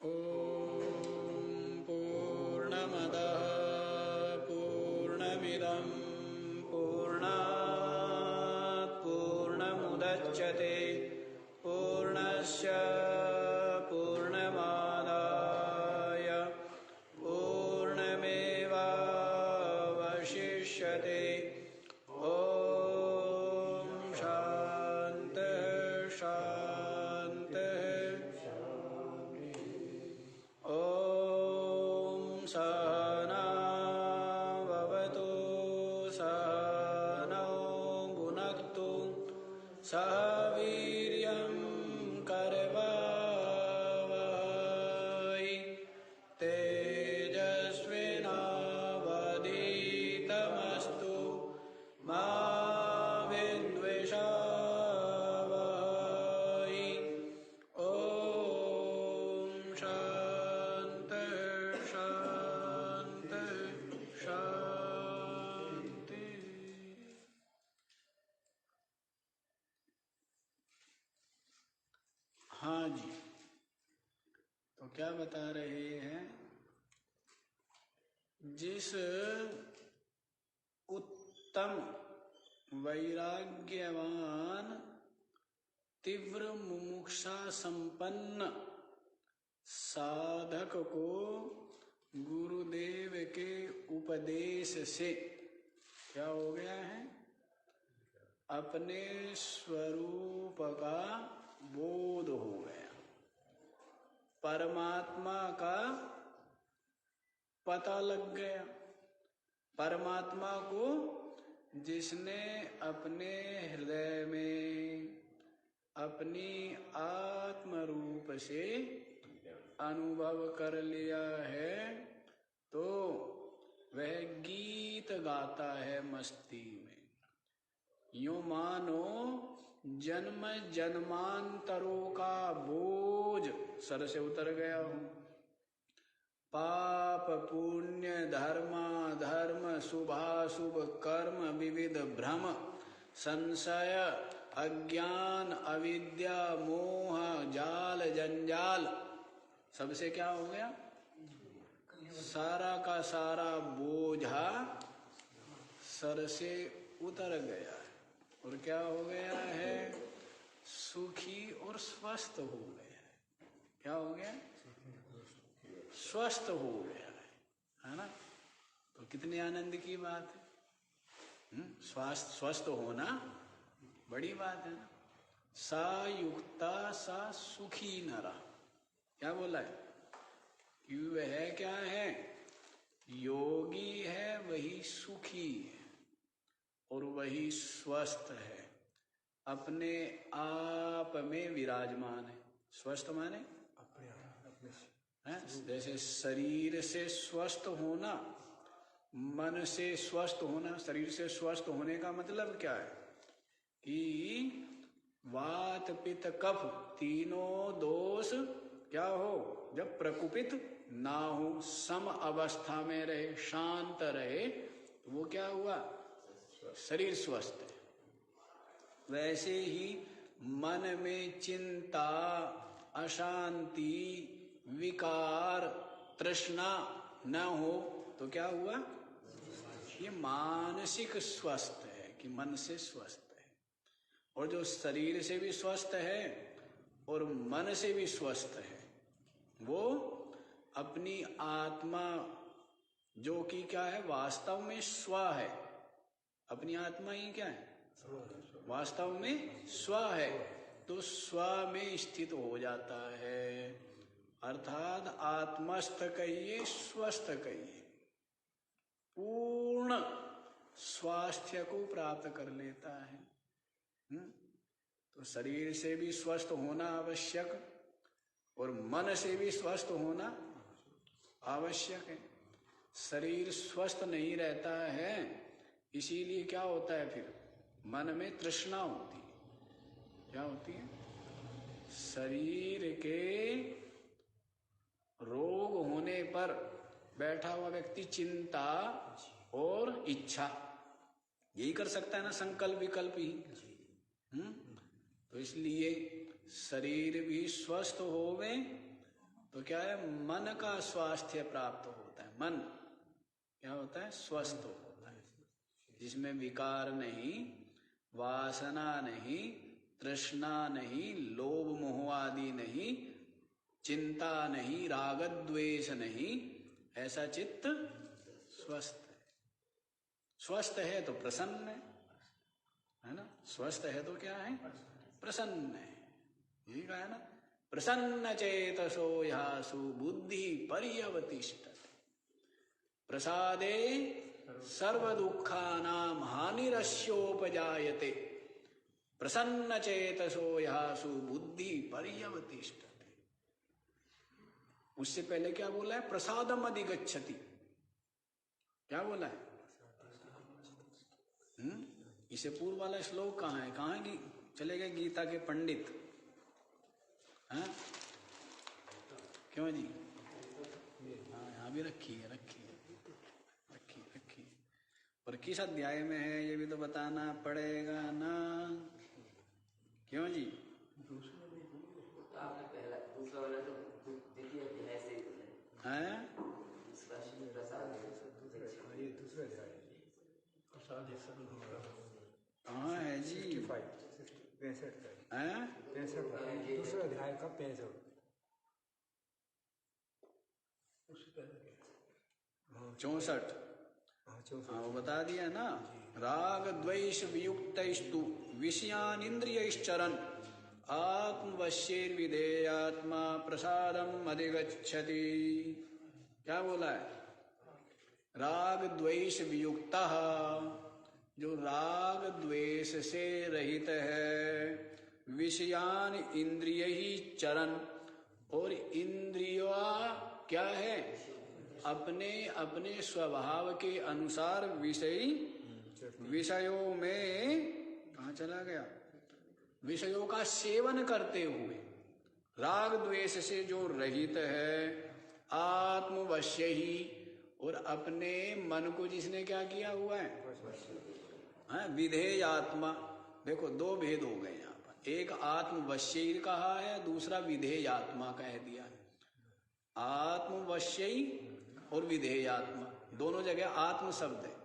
ॐ पूर्णमदः पूर्णमिदं पूर्णात् पूर्णमुदच्यते पूर्णस्य पूर्णमादाय पूर्णमेवावशिष्यते। ॐ शान्तिः शान्तिः। ॐ सहना भवतु सहनौ भुनक्तु सह वीर्यं करवावहै तेजस्विनावधीतमस्तु मा विद्विषावहै। ॐ शान्ति शान्ति शान्ति। हाँ जी, तो क्या बता रहे हैं? जिस उत्तम वैराग्यवान तीव्र मुमुक्षा संपन्न साधक को गुरुदेव के उपदेश से क्या हो गया है? अपने स्वरूप का बोध हो गया, परमात्मा का पता लग गया। परमात्मा को जिसने अपने हृदय में अपनी आत्म रूप से अनुभव कर लिया है, तो वह गीत गाता है मस्ती में। यूं मानो जन्म जन्मांतरों का बोझ सर से उतर गया हो। पाप पुण्य धर्मा धर्म शुभाशुभ कर्म विविध भ्रम संशय अज्ञान अविद्या मोह जाल जंजाल सबसे क्या हो गया? सारा का सारा बोझा सर से उतर गया है। और क्या हो गया है? सुखी और स्वस्थ हो गया है। क्या हो गया? स्वस्थ हो गया है ना? तो कितने आनंद की बात है। स्वस्थ होना बड़ी बात है ना। सा युक्ता सा सुखी नरा। क्या बोला है कि वह क्या है? योगी है, वही सुखी है और वही स्वस्थ है, अपने आप में विराजमान है। स्वस्थ माने अपने है? जैसे शरीर से स्वस्थ होना, मन से स्वस्थ होना। शरीर से स्वस्थ होने का मतलब क्या है? कि वात पित्त कफ तीनों दोष क्या हो? जब प्रकुपित ना हो, सम अवस्था में रहे, शांत रहे, तो वो क्या हुआ? शरीर स्वस्थ है। वैसे ही मन में चिंता अशांति विकार तृष्णा न हो तो क्या हुआ? ये मानसिक स्वस्थ है कि मन से स्वस्थ है। और जो शरीर से भी स्वस्थ है और मन से भी स्वस्थ है, वो अपनी आत्मा जो कि क्या है? वास्तव में स्व है। अपनी आत्मा ही क्या है? वास्तव में स्व है। तो स्व में स्थित हो जाता है, अर्थात आत्मस्थ कहिए स्वस्थ कहिए, पूर्ण स्वास्थ्य को प्राप्त कर लेता है। तो शरीर से भी स्वस्थ होना आवश्यक और मन से भी स्वस्थ होना आवश्यक है। शरीर स्वस्थ नहीं रहता है, इसीलिए क्या होता है? फिर मन में तृष्णा होती है। क्या होती है? शरीर के रोग होने पर बैठा हुआ व्यक्ति चिंता और इच्छा यही कर सकता है ना, संकल्प विकल्प ही। तो इसलिए शरीर भी स्वस्थ होवे तो तो क्या है, मन का स्वास्थ्य प्राप्त होता है। मन क्या होता है, स्वस्थ होता है, जिसमें विकार नहीं, वासना नहीं, तृष्णा नहीं, लोभ मोह आदि नहीं, चिंता नहीं, राग द्वेष नहीं, ऐसा चित्त स्वस्थ है। स्वस्थ है तो प्रसन्न है ना, स्वस्थ है तो क्या है, प्रसन्न है। यही कहा है ना, प्रसन्न चेतसो यासु बुद्धि पर्यवतिष्ठते प्रसादे सर्व दुखानां हानिरस्योपजायते प्रसन्न चेतसो यासु बुद्धि पर्यवतिष्ठते। उससे पहले क्या बोला है, प्रसादम अधिगच्छति। क्या बोला है? इसे पूर्व वाला श्लोक कहाँ है? कहाँ है? चले गए गीता के पंडित। हाँ क्यों जी? हाँ यहाँ भी रखी है। पर किस अध्याय में है ये भी तो बताना पड़ेगा ना, क्यों जी? आपने पहला दूसरा वाला तो देखिए ऐसे ही है। कहाँ है जी? 65 हैं? 65 दूसरा अध्याय का 65। चौसठ। हाँ वो बता दिया ना, राग द्वेष वियुक्तस्तु विषयान इंद्रियश्चरन् आत्मवश्यैर्विधेयात्मा प्रसादम अधिगच्छति। क्या बोला है? राग द्वेष वियुक्तः, जो राग द्वेष से रहित है, विषयान इंद्रिय ही चरण, और इंद्रिया क्या है, अपने अपने स्वभाव के अनुसार विषयों में, कहाँ चला गया, विषयों का सेवन करते हुए, राग द्वेष से जो रहित है, आत्मवश्य ही, और अपने मन को जिसने क्या किया हुआ है, विधेय आत्मा। देखो दो भेद हो गए यहाँ पर, एक आत्मवश्य कहा है, दूसरा विधेय आत्मा कह दिया है। आत्मवश्य और विधेय आत्मा, दोनों जगह आत्म शब्द है।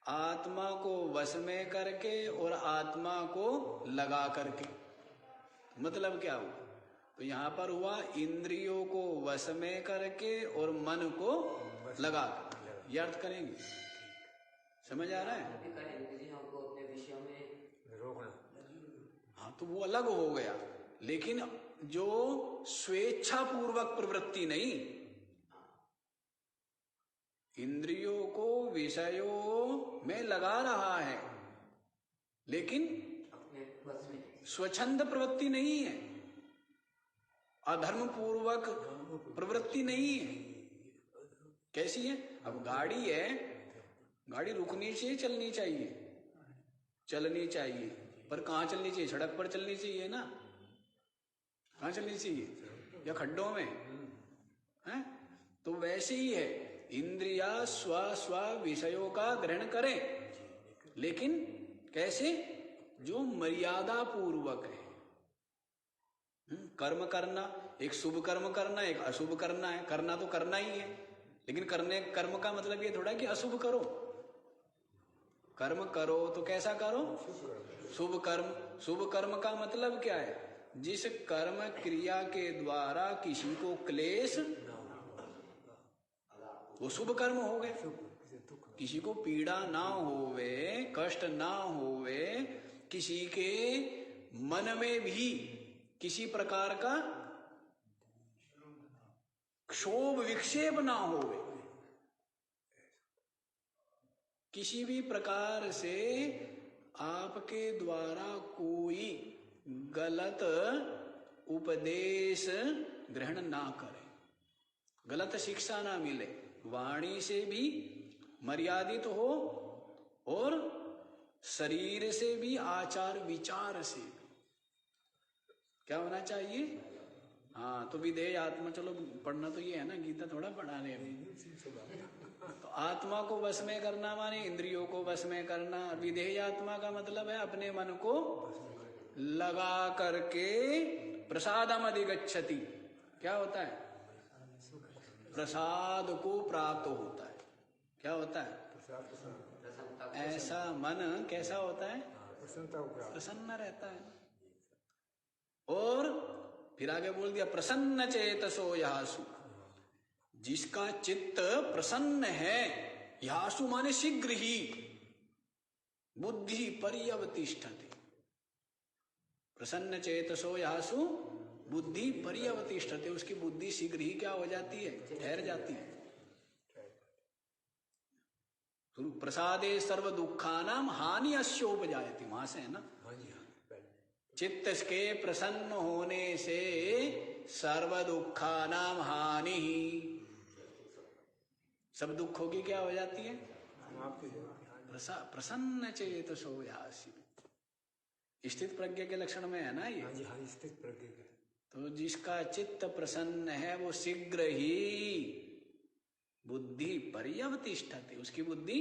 आत्मा को वश में करके और आत्मा को लगा करके, मतलब क्या हुआ? तो यहाँ पर हुआ इंद्रियों को वश में करके और मन को लगा कर। ये अर्थ करेंगे, समझ आ रहा है? अपने विषयों में रोकना। हाँ तो वो अलग हो गया, लेकिन जो स्वेच्छा पूर्वक प्रवृत्ति नहीं, इंद्रियों को विषयों में लगा रहा है, लेकिन स्वच्छंद प्रवृत्ति नहीं है, अधर्म पूर्वक प्रवृत्ति नहीं है। कैसी है? अब गाड़ी है, गाड़ी रुकनी चाहिए, चलनी चाहिए, पर कहाँ चलनी चाहिए? सड़क पर चलनी चाहिए ना, कहाँ चलनी चाहिए? या खड्डों में है? तो वैसे ही है, इंद्रिया स्व विषयों का ग्रहण करें, लेकिन कैसे? जो मर्यादा पूर्वक है। कर्म करना, एक शुभ कर्म करना, एक अशुभ करना है। करना तो करना ही है, लेकिन कर्म का मतलब ये थोड़ा कि अशुभ करो। कर्म करो तो कैसा करो? शुभ कर्म। शुभ कर्म का मतलब क्या है? जिस कर्म क्रिया के द्वारा किसी को क्लेश, वो शुभ कर्म हो गए। किसी को पीड़ा ना होवे, कष्ट ना होवे, किसी के मन में भी किसी प्रकार का क्षोभ विक्षेप ना होवे, किसी भी प्रकार से आपके द्वारा कोई गलत उपदेश ग्रहण ना करे, गलत शिक्षा ना मिले, वाणी से भी मर्यादित हो और शरीर से भी, आचार विचार से भी क्या होना चाहिए? हाँ तो विधेय आत्मा, चलो पढ़ना तो ये है ना, गीता थोड़ा पढ़ा रहे हैं। तो आत्मा को वश में करना माने इंद्रियों को वश में करना। विधेय आत्मा का मतलब है अपने मन को लगा करके प्रसादम अधिगच्छति, क्या होता है? प्रसाद को प्राप्त होता है। क्या होता है? ऐसा मन कैसा होता है? प्रसन्न रहता है। और फिर आगे बोल दिया प्रसन्न चेतसो यासु, जिसका चित्त प्रसन्न है, यासु माने शीघ्र ही, बुद्धि पर्यवतिष्ठति। प्रसन्न चेतसो यासु बुद्धि पर्यवतिष्ठति, उसकी बुद्धि शीघ्र ही क्या हो जाती है? ठहर जाती है। प्रसादे सर्व दुखानाम हानि अस्योपजायति, वहां से है ना। चित्त के प्रसन्न होने से सर्व दुखानाम हानि, सब दुखों की क्या हो जाती है? प्रसन्न चेतसो यासि, स्थित प्रज्ञा के लक्षण में है ना ये। स्थित प्रज्ञा के। तो जिसका चित्त प्रसन्न है वो शीघ्र ही बुद्धि पर्यवतिष्ठति, उसकी बुद्धि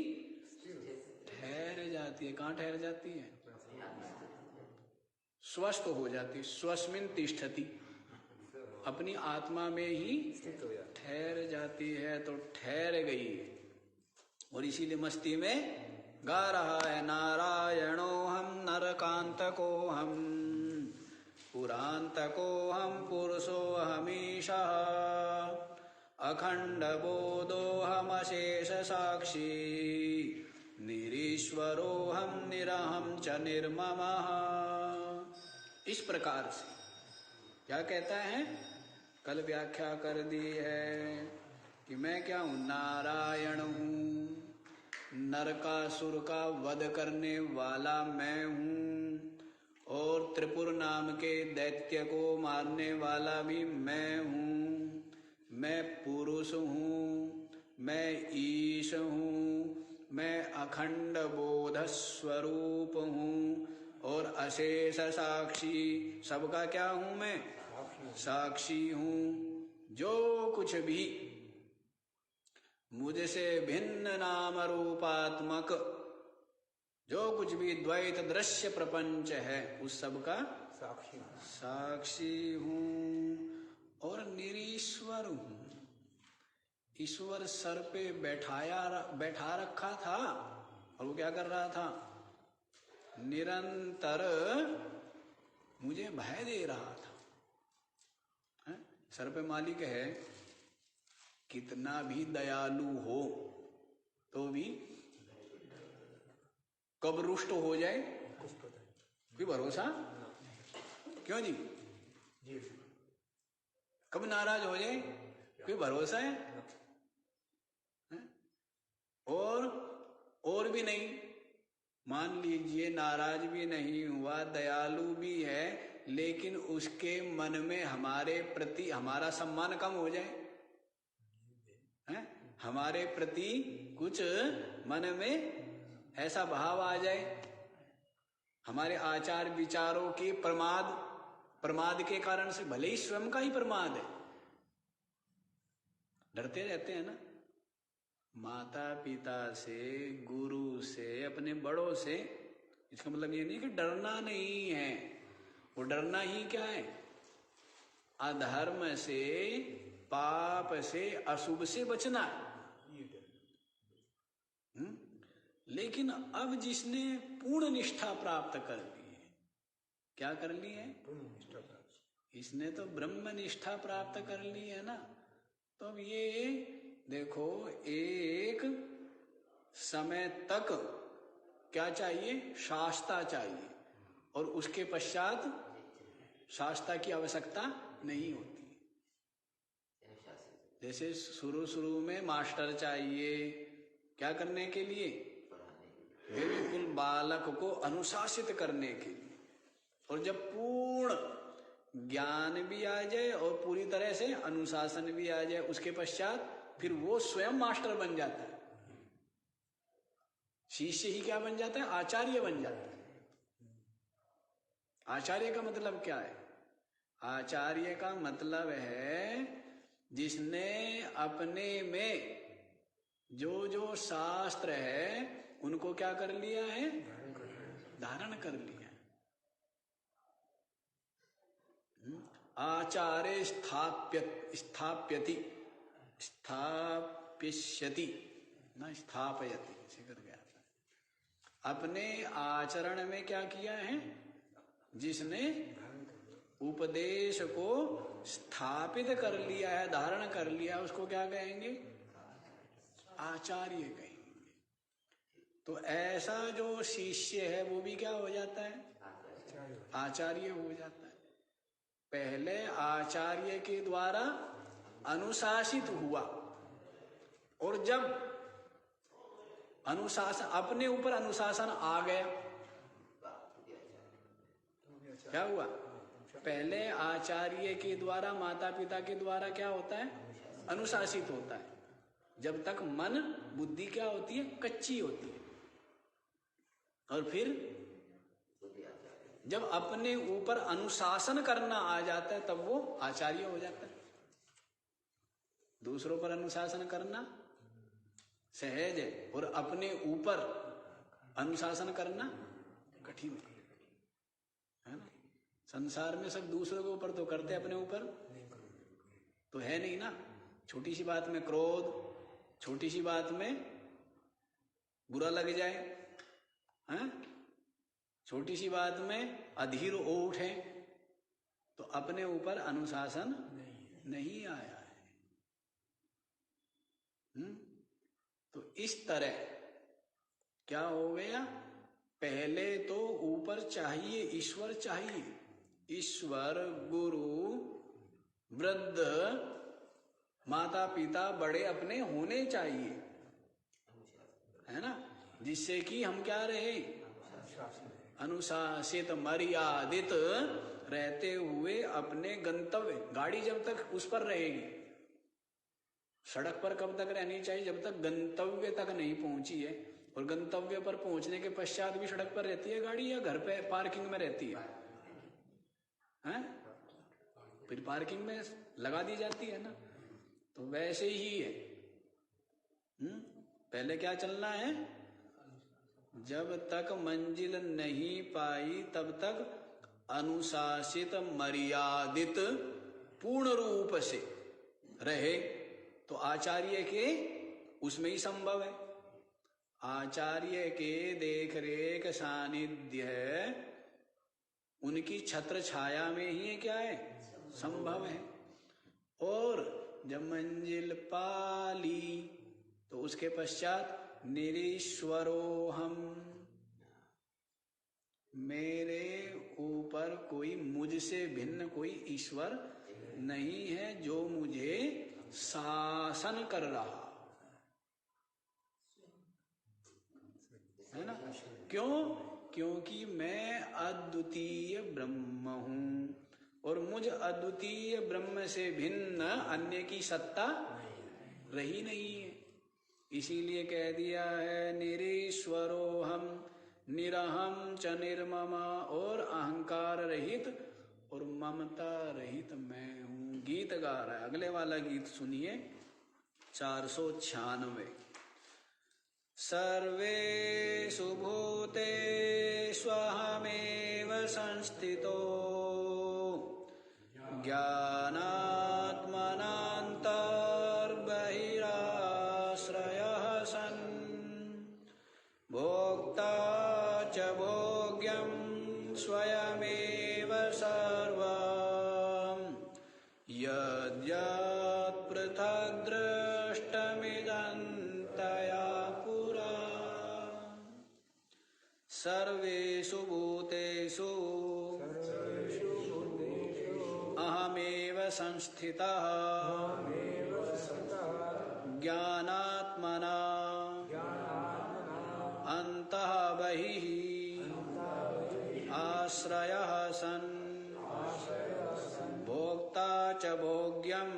ठहर जाती है। कहाँ ठहर जाती है? स्वस्थ हो जाती, स्वस्मिन तिष्ठति, अपनी आत्मा में ही ठहर जाती है। तो ठहर गई है, और इसीलिए मस्ती में गा रहा है नारायणो हम नरकांतको हम पुरांतको हम पुरुषो हमीशा अखंड बोधो हम अशेष साक्षी निरीश्वरो हम निरहम च निर्ममः। इस प्रकार से क्या कहता है? कल व्याख्या कर दी है कि मैं क्या हूं? नारायण हूं, नरकासुर का वध करने वाला मैं हूं, और त्रिपुर नाम के दैत्य को मारने वाला भी मैं हूं। मैं पुरुष हूं, मैं ईश हूं, मैं अखंड बोध स्वरूप हूं, और अशेष साक्षी, सबका क्या हूं मैं? साक्षी हूं। जो कुछ भी मुझसे भिन्न नाम रूपात्मक, जो कुछ भी द्वैत दृश्य प्रपंच है, उस सब का साक्षी हूं। और निरीश्वर हूं। ईश्वर सर पे बैठा रखा था, और वो क्या कर रहा था? निरंतर मुझे भय दे रहा था। सर पे मालिक है, कितना भी दयालु हो तो भी कब रुष्ट हो जाए कोई भरोसा? क्यों जी? कब नाराज हो जाए कोई भरोसा है? और भी नहीं, मान लीजिए नाराज भी नहीं हुआ, दयालु भी है, लेकिन उसके मन में हमारे प्रति हमारा सम्मान कम हो जाए, है? हमारे प्रति कुछ मन में ऐसा भाव आ जाए, हमारे आचार विचारों की प्रमाद के कारण से, भले ही स्वयं का ही प्रमाद है, डरते रहते हैं ना, माता पिता से, गुरु से, अपने बड़ों से। इसका मतलब ये नहीं कि डरना नहीं है, वो डरना ही क्या है? अधर्म से, पाप से, अशुभ से बचना। लेकिन अब जिसने पूर्ण निष्ठा प्राप्त कर ली है, क्या कर ली है? इसने तो ब्रह्म निष्ठा प्राप्त कर ली है ना। तो अब ये देखो, एक समय तक क्या चाहिए? शास्ता चाहिए, और उसके पश्चात शास्ता की आवश्यकता नहीं होती। जैसे शुरू में मास्टर चाहिए, क्या करने के लिए? बिल्कुल बालक को अनुशासित करने के लिए। और जब पूर्ण ज्ञान भी आ जाए और पूरी तरह से अनुशासन भी आ जाए, उसके पश्चात फिर वो स्वयं मास्टर बन जाता है। शिष्य ही क्या बन जाता है? आचार्य बन जाता है। आचार्य का मतलब क्या है? आचार्य का मतलब है जिसने अपने में जो जो शास्त्र है उनको क्या कर लिया है? धारण कर लिया। आचारे स्थाप्यति स्थाप्यष्यति ना स्थापयति ऐसे कर गया था। अपने आचरण में क्या किया है? जिसने उपदेश को स्थापित कर लिया है, धारण कर लिया, उसको क्या कहेंगे? आचार्य कहेंगे। तो ऐसा जो शिष्य है वो भी क्या हो जाता है? आचार्य हो जाता है। पहले आचार्य के द्वारा अनुशासित हुआ, और जब अनुशासन अपने ऊपर अनुशासन आ गया, क्या हुआ? पहले आचार्य के द्वारा, माता पिता के द्वारा क्या होता है? अनुशासित होता है। जब तक मन बुद्धि क्या होती है? कच्ची होती है। और फिर जब अपने ऊपर अनुशासन करना आ जाता है तब वो आचार्य हो जाता है। दूसरों पर अनुशासन करना सहज है, और अपने ऊपर अनुशासन करना कठिन है ना। संसार में सब दूसरों के ऊपर तो करते, अपने ऊपर तो है नहीं ना। छोटी सी बात में क्रोध, छोटी सी बात में बुरा लग जाए, हैं? छोटी सी बात में अधीर हो उठे, तो अपने ऊपर अनुशासन नहीं आया है। तो इस तरह क्या हो गया? पहले तो ऊपर चाहिए, ईश्वर चाहिए। ईश्वर, गुरु, वृद्ध, माता पिता, बड़े अपने होने चाहिए, है ना, जिससे कि हम क्या रहे? अनुशासित, मर्यादित रहते हुए अपने गंतव्य। गाड़ी जब तक उस पर रहेगी, सड़क पर कब तक रहनी चाहिए? जब तक गंतव्य तक नहीं पहुंची है। और गंतव्य पर पहुंचने के पश्चात भी सड़क पर रहती है गाड़ी, या घर पे पार्किंग में रहती है? हैं? फिर पार्किंग में लगा दी जाती है ना। तो वैसे ही है। पहले क्या चलना है? जब तक मंजिल नहीं पाई तब तक अनुशासित, मर्यादित, पूर्ण रूप से रहे, तो आचार्य के उसमें ही संभव है। आचार्य के देख रेख, सानिध्य, उनकी छत्र छाया में ही क्या है? संभव है। और जब मंजिल पाली तो उसके पश्चात निरीश्वरो हम, मेरे ऊपर कोई, मुझसे भिन्न कोई ईश्वर नहीं है जो मुझे शासन कर रहा है ना। क्यों? क्योंकि मैं अद्वितीय ब्रह्म हूं, और मुझ अद्वितीय ब्रह्म से भिन्न अन्य की सत्ता रही नहीं है। इसीलिए कह दिया है निरीश्वरो हम, निरहम च निर्मम, और अहंकार रहित और ममता रहित मैं हूं। गीत गा रहा है। अगले वाला गीत सुनिए, 496। सर्वेषु भूतेष्वहमेव संस्थितो ज्ञानात्मनान्तर्बहिराश्रयः सन्, भोक्ता च भोग्यं स्वयमेव सर्वं, यद्यत् पृथक् दृष्टमिदन्तया पुरा। सर्वेषु भूतेषु अहमेव संस्थितः ज्ञानात्मना अन्तः बहिः आश्रयः सन्, भोक्ता च भोग्यं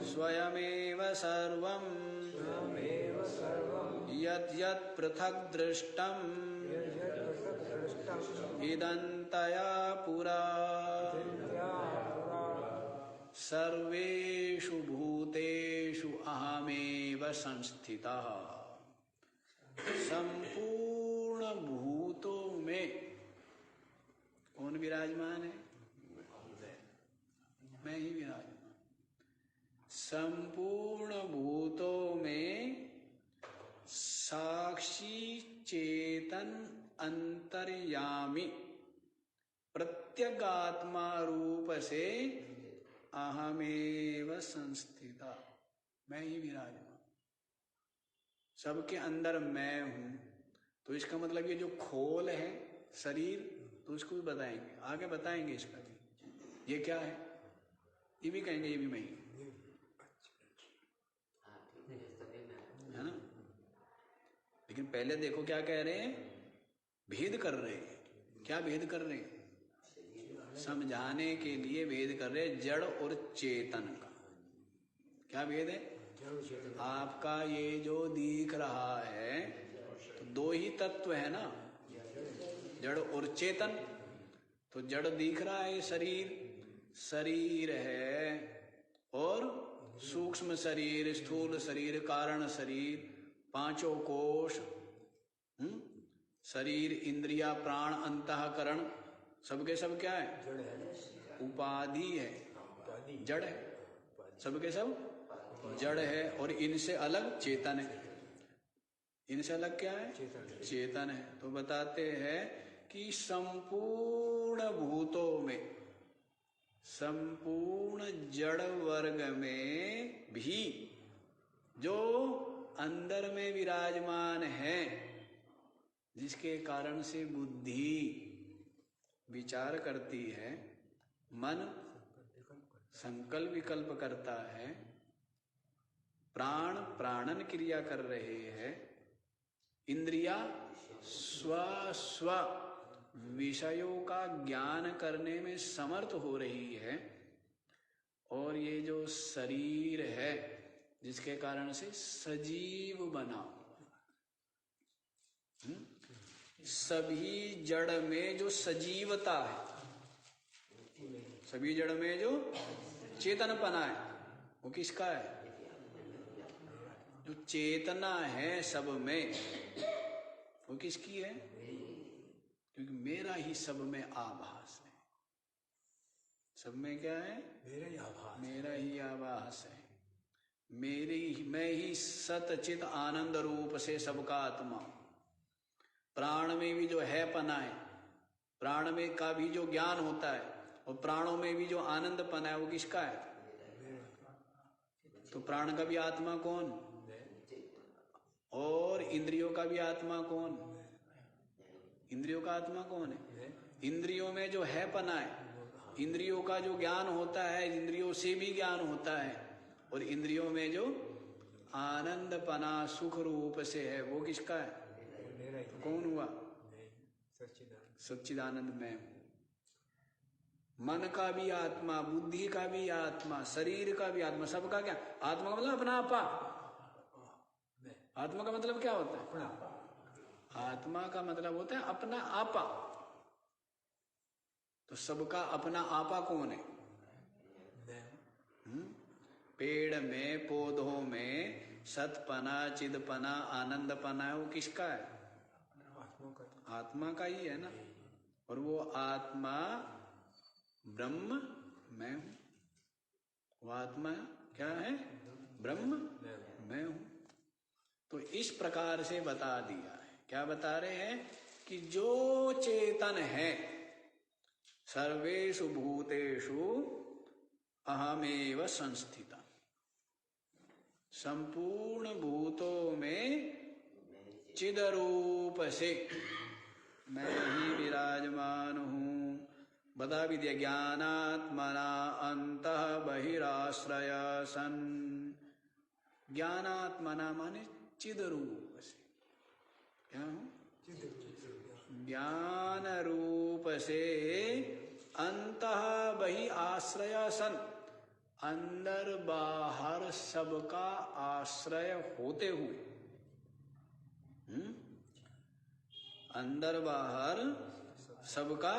स्वयमेव सर्वं, यत् यत् पृथक् दृष्टम् इदन्तया पुरा। सर्वेषु भूतेषु अहमेव संस्थितः। संपूर्ण भूतों में कौन विराजमान है? संपूर्ण भूतों में साक्षी चेतन अंतर्यामी प्रत्यगात्मा रूप से अहमेव संस्थिता, मैं ही विराजमान, सबके अंदर मैं हूं। तो इसका मतलब ये जो खोल है शरीर, तो उसको भी बताएंगे, आगे बताएंगे इसका भी, ये क्या है ये भी कहेंगे, ये भी मैं ही है ना। लेकिन पहले देखो क्या कह रहे हैं, भेद कर रहे हैं। क्या भेद कर रहे हैं? समझाने के लिए भेद कर रहे हैं जड़ और चेतन का। क्या भेद है? आपका ये जो दिख रहा है तो दो ही तत्व है ना, जड़ और चेतन। तो जड़ दिख रहा है शरीर, शरीर है, और सूक्ष्म शरीर, स्थूल शरीर, कारण शरीर, पांचों कोश, शरीर, इंद्रिया, प्राण, अंतःकरण, सबके सब क्या है? उपाधि है, जड़ है, सबके सब जड़ है। और इनसे अलग चेतन है, इनसे अलग क्या है? चेतन है। तो बताते हैं कि संपूर्ण भूतों में, संपूर्ण जड़ वर्ग में भी जो अंदर में विराजमान है, जिसके कारण से बुद्धि विचार करती है, मन संकल्प विकल्प करता है, प्राण प्राणन क्रिया कर रहे हैं, इंद्रिया स्व स्व विषयों का ज्ञान करने में समर्थ हो रही है, और ये जो शरीर है जिसके कारण से सजीव बना, सभी जड़ में जो सजीवता है, सभी जड़ में जो चेतनपना है, वो किसका है? जो चेतना है सब में, वो किसकी है? क्योंकि मेरा ही सब में आभास है। सब में क्या है? मेरा ही आभास है। मैं ही सतचित आनंद रूप से सबका आत्मा। प्राण में भी जो है पना है, प्राण में का भी जो ज्ञान होता है, और प्राणों में भी जो आनंद पना है, वो किसका है? तो प्राण का भी आत्मा कौन? और इंद्रियों का भी आत्मा कौन? इंद्रियों का आत्मा कौन है? इंद्रियों में जो है पना है, इंद्रियों का जो ज्ञान होता है, इंद्रियों से भी ज्ञान होता है, और इंद्रियों में जो आनंद पना सुख रूप से है, वो किसका है? तो कौन हुआ? सच्चिदानंद में। मन का भी आत्मा, बुद्धि का भी आत्मा, शरीर का भी आत्मा, सबका क्या? आत्मा का मतलब अपना आपा। आत्मा का मतलब क्या होता है? आत्मा का मतलब होता है अपना आपा। तो सबका अपना आपा कौन है? पेड़ में, पौधों में सतपना, चिदपना, आनंदपना है, वो किसका है? आत्मा का ही है ना। और वो आत्मा ब्रह्म मैं हूं। वो आत्मा क्या है? ब्रह्म मैं हूं। तो इस प्रकार से बता दिया है। क्या बता रहे हैं? कि जो चेतन है, सर्वेषु भूतेषु अहमेव संस्थिता, संपूर्ण भूतों में चिद रूप से मैं ही विराजमान हूं। बता भी दिया, ज्ञानात्मना अंतः बहिराश्रय सन। ज्ञानात्मना माने चिद रूप से, क्या हूं? ज्ञान रूप से अंतः बहि आश्रय सन, अंदर बाहर सबका आश्रय होते हुए, अंदर बाहर सबका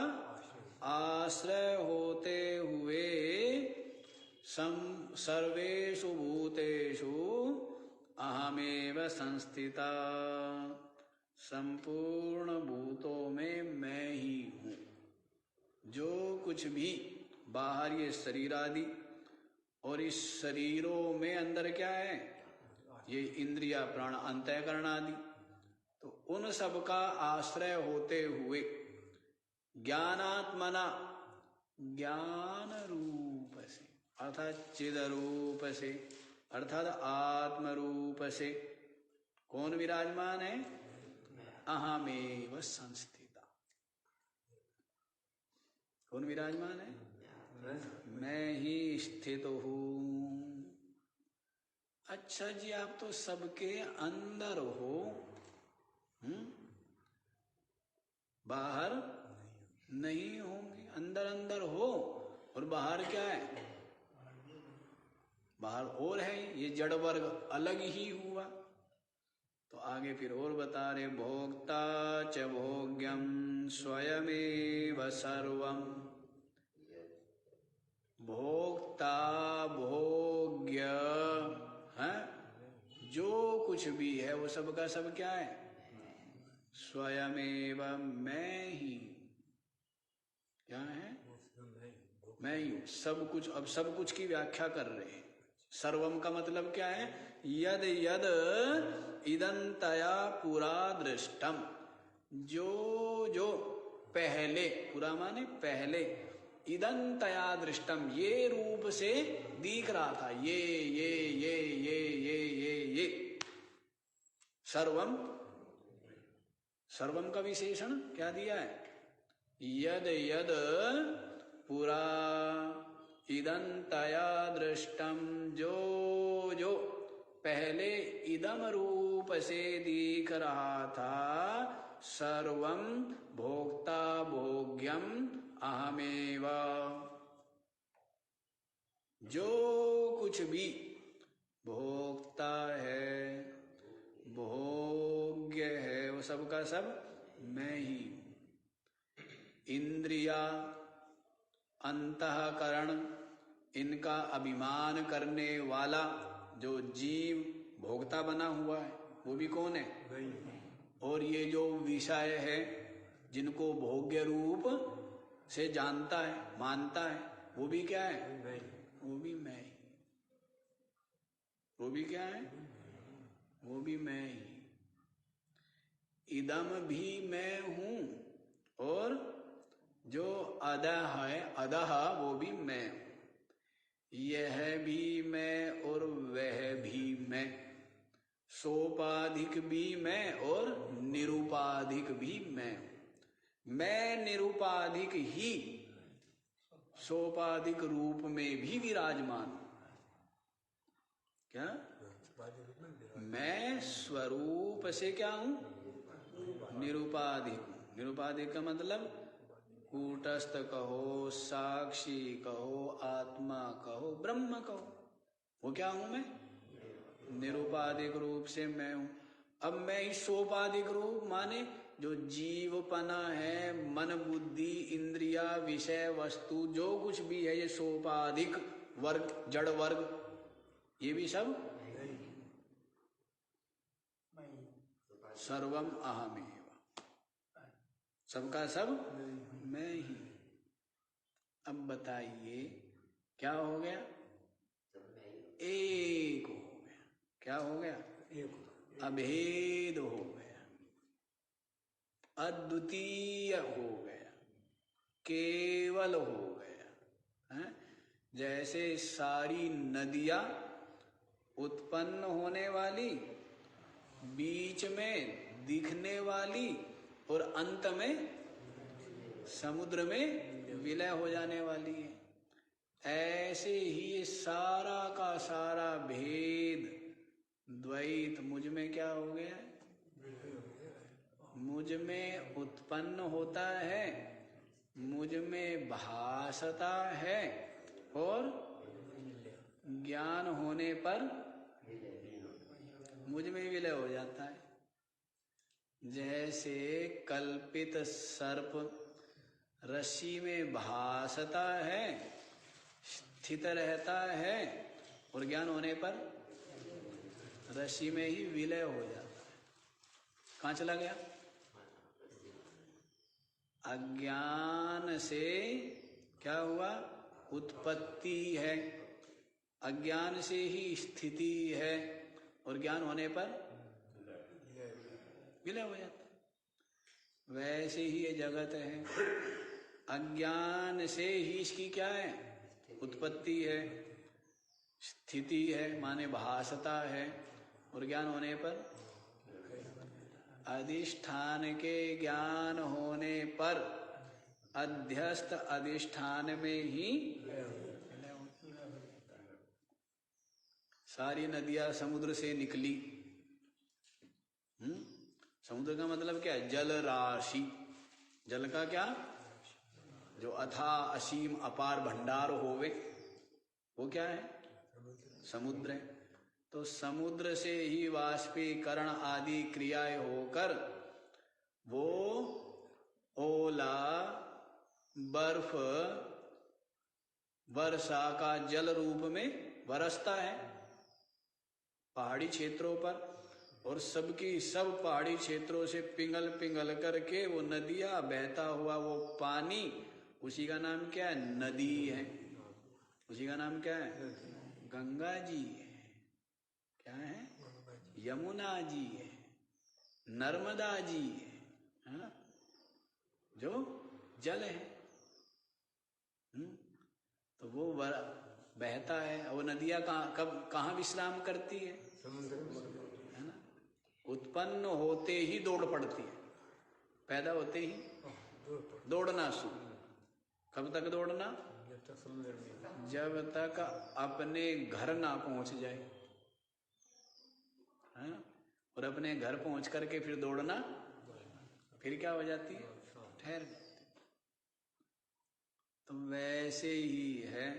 आश्रय होते हुए, सर्वेषु भूतेषु अहमेव संस्थिता, संपूर्ण भूतों में मैं ही हूं। जो कुछ भी बाहर ये शरीर आदि और इस शरीरों में अंदर क्या है, ये इंद्रिया प्राण अंतःकरण आदि, तो उन सब का आश्रय होते हुए ज्ञानात्मना, ज्ञान रूप से अर्थात चिद रूप से अर्थात आत्म रूप से कौन विराजमान है, अहमेव संस्थिता। कौन विराजमान है, मैं ही स्थित हूं। अच्छा जी, आप तो सबके अंदर हो, बाहर नहीं होंगे। अंदर अंदर हो और बाहर क्या है, बाहर और है, ये जड़ वर्ग अलग ही हुआ। तो आगे फिर और बता रहे, भोक्ता च भोग्यम स्वयमेव सर्वम। भोक्ता भोग्य है, जो कुछ भी है वो सब का सब क्या है, स्वयमेव मैं ही, क्या है, मैं ही हूं सब कुछ। अब सब कुछ की व्याख्या कर रहे हैं। सर्वम का मतलब क्या है, यद यद इदंतया पुरा दृष्टम, जो जो पहले, पुरा माने पहले, इदंतया दृष्टम ये रूप से दिख रहा था, ये सर्वम। सर्वम का विशेषण क्या दिया है, यद यद पुरा इदंतया दृष्टम, जो जो पहले इदम रूप से दिख रहा था, सर्वम भोक्ता भोग्यम अहमेव। जो कुछ भी भोक्ता है, भोग्य है, वो सब का सब मैं ही। इंद्रिया अंतःकरण, इनका अभिमान करने वाला जो जीव भोक्ता बना हुआ है, वो भी कौन है, और ये जो विषय है जिनको भोग्य रूप से जानता है, मानता है, वो भी क्या है, वो भी मैं ही। वो भी क्या है, वो भी मैं ही। इदम भी मैं हूं, और जो अदह है, अदह वो भी मैं हूं। यह भी मैं और वह भी मैं, सोपाधिक भी मैं और निरूपाधिक भी मैं। मैं निरूपाधिक ही सोपाधिक रूप में भी विराजमान। क्या, मैं स्वरूप से क्या हूं, निरूपाधिक हूं। निरूपाधिक का मतलब कूटस्थ कहो, साक्षी कहो, आत्मा कहो, ब्रह्म कहो, वो क्या हूं मैं, निरूपाधिक रूप से मैं हूं। अब मैं इस सोपाधिक रूप माने जो जीवपना है, मन बुद्धि इंद्रिया विषय वस्तु जो कुछ भी है, ये सोपाधिक वर्ग, जड़ वर्ग, ये भी सब सर्वम अहमेव, सबका सब मैं ही। अब बताइए क्या हो गया, एक हो गया। क्या हो गया, अभेद हो गया, अद्वितीय हो गया, केवल हो गया है? जैसे सारी नदियां उत्पन्न होने वाली, बीच में दिखने वाली और अंत में समुद्र में विलय हो जाने वाली है, ऐसे ही ये सारा का सारा भेद द्वैत मुझ में क्या हो गया, मुझ में उत्पन्न होता है, मुझ में भासता है, और ज्ञान होने पर मुझ में विलय हो जाता है। जैसे कल्पित सर्प रस्सी में भासता है, स्थित रहता है, और ज्ञान होने पर रस्सी में ही विलय हो जाता है। कहाँ चला गया, अज्ञान से क्या हुआ, उत्पत्ति है, अज्ञान से ही स्थिति है और ज्ञान होने पर विलय हो जाता है। वैसे ही ये जगत है, अज्ञान से ही इसकी क्या है? उत्पत्ति है, स्थिति है माने भासता है, और ज्ञान होने पर अधिष्ठान के ज्ञान होने पर अध्यस्त अधिष्ठान में ही सारी नदियां समुद्र से निकली। समुद्र का मतलब क्या है? जल राशि। जल का क्या? जो अथा असीम अपार भंडार होवे, वो क्या है? समुद्र है। तो समुद्र से ही वाष्पीकरण आदि क्रियाएं होकर वो ओला बर्फ वर्षा का जल रूप में बरसता है पहाड़ी क्षेत्रों पर, और सबकी सब पहाड़ी क्षेत्रों से पिघल पिघल करके वो नदियां बहता हुआ वो पानी, उसी का नाम क्या है? नदी है। उसी का नाम क्या है? गंगा जी है। क्या है? यमुना जी है, नर्मदा जी है, जो जल है। तो वो बहता है। वो नदियां कहाँ विश्राम करती है? है ना? उत्पन्न होते ही दौड़ पड़ती है, पैदा होते ही दौड़ना शुरू। कब तक दौड़ना? जब तक अपने घर ना पहुंच जाए, है ना? और अपने घर पहुंच करके फिर दौड़ना, फिर क्या हो जाती है? ठहर जाती। तो वैसे ही है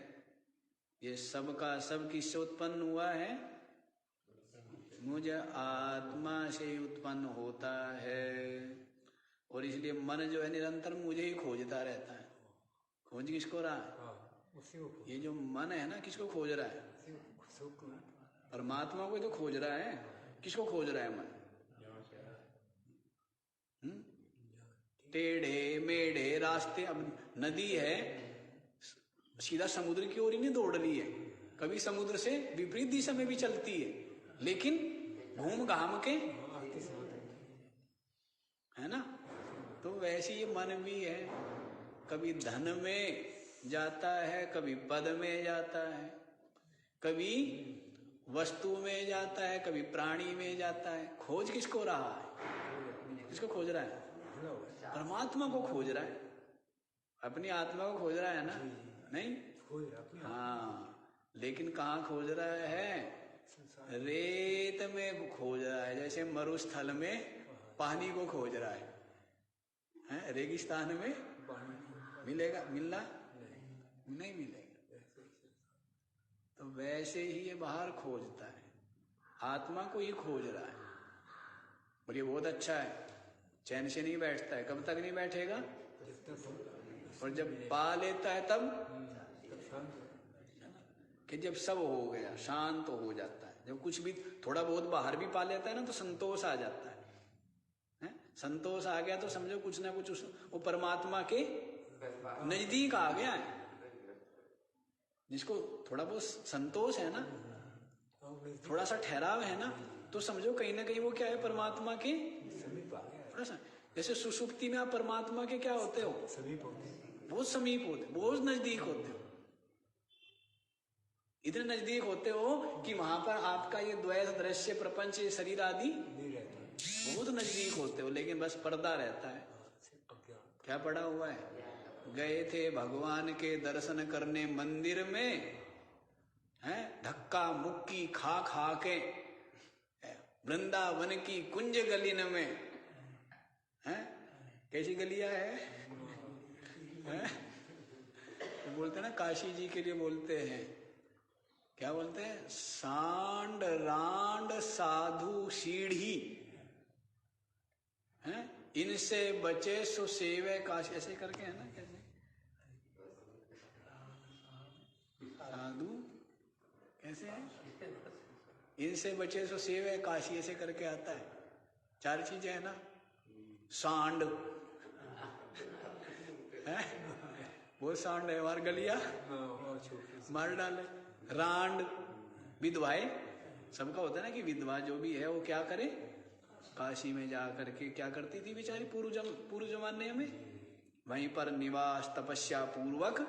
ये सब का सब किससे उत्पन्न हुआ है? मुझ आत्मा से ही उत्पन्न होता है। और इसलिए मन जो है निरंतर मुझे ही खोजता रहता है। खोज किसको रहा है? ये जो मन है ना, किसको खोज रहा है? परमात्मा को तो खोज रहा है। किसको खोज रहा है मन? टेढ़े मेढ़े रास्ते। अब नदी है, सीधा समुद्र की ओर ही नहीं दौड़ रही है, कभी समुद्र से विपरीत दिशा में भी चलती है, लेकिन घूम घाम के, है ना? तो वैसे ये मन भी है, कभी धन में जाता है, कभी पद में जाता है, कभी वस्तु में जाता है, कभी प्राणी में जाता है। खोज किसको रहा है? किसको खोज रहा है? परमात्मा को खोज रहा है। अपनी आत्मा को खोज रहा है ना? नहीं? हाँ, लेकिन कहाँ खोज रहा है? रेत में खोज रहा है। जैसे मरुस्थल में पानी को खोज रहा है? रेगिस्तान में मिलेगा? मिलना नहीं मिलेगा। तो वैसे ही ये बाहर खोजता है, आत्मा को ही खोज रहा है। और ये बहुत अच्छा है, चैन से नहीं बैठता है। कब तक नहीं बैठेगा? और जब पा लेता है तब, कि जब सब हो गया, शांत हो जाता है। जब कुछ भी थोड़ा बहुत बाहर भी पा लेता है ना, तो संतोष आ जाता है। संतोष आ गया तो समझो कुछ ना कुछ वो परमात्मा के नजदीक आ गया है। जिसको थोड़ा बहुत संतोष है ना, थोड़ा सा ठहराव है ना, तो समझो कहीं ना कहीं वो क्या है? परमात्मा के थोड़ा सा। जैसे सुषुप्ति में आप परमात्मा के क्या होते हो? बहुत समीप होते, बहुत नजदीक होते हो। इतने नजदीक होते हो कि वहां पर आपका ये द्वैत दृश्य प्रपंच शरीर आदि बहुत नजदीक होते हो, लेकिन बस पर्दा रहता है। क्या पड़ा हुआ है? गए थे भगवान के दर्शन करने मंदिर में, हैं? धक्का मुक्की खा खा के वृंदावन की कुंज गलिन में, हैं? कैसी गलियां है? तो बोलते हैं ना, काशी जी के लिए बोलते हैं, क्या बोलते हैं? सांड रांड साधु सीढ़ी, हैं? इनसे बचे सो सेवे काशी, ऐसे करके है ना? कैसे साधु कैसे है? इनसे बचे सो सेवे काशी, ऐसे करके आता है। 4 चीजें है ना? सांड है, वो सांड है, मार गलिया मार डाले। रांड विधवाएं, सबका होता है ना कि विधवा जो भी है वो क्या करे, काशी में जा करके क्या करती थी बेचारी पूर्व जमाने में, वहीं पर निवास तपस्या पूर्वक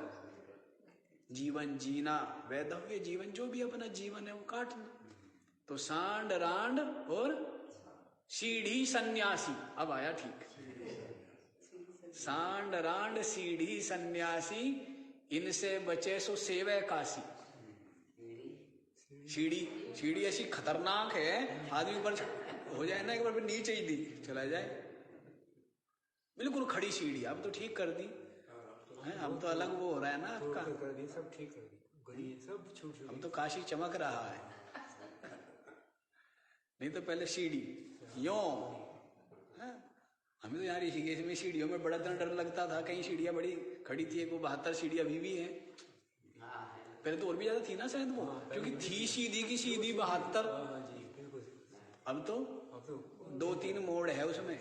जीवन जीना, वैधव्य जीवन जो भी अपना जीवन है वो काटना। तो सांड रांड और सीढ़ी सन्यासी, अब आया ठीक, सांड रांड सीढ़ी सन्यासी, इनसे बचे सो सेवे काशी। सीढ़ी ऐसी खतरनाक है, आदमी ऊपर हो जाए ना एक बार, फिर नीचे ही दी चला जाए, बिल्कुल खड़ी सीढ़ी। अब तो ठीक कर दी है, अब तो अलग वो हो रहा है ना आपका, कर दी, सब ठीक कर दी, सब छूट, अब तो काशी चमक रहा है, नहीं तो पहले सीढ़ी यो। हमें तो यहाँ ऋषिकेश में सीढ़ियों में बड़ा डर लगता था, कहीं सीढ़ियाँ बड़ी खड़ी थी, वो 72 सीढ़ी अभी भी है, पहले तो और भी ज्यादा थी ना शायद वो, क्योंकि थी सीधी की सीधी 72, अब तो 2-3 मोड़ है उसमें,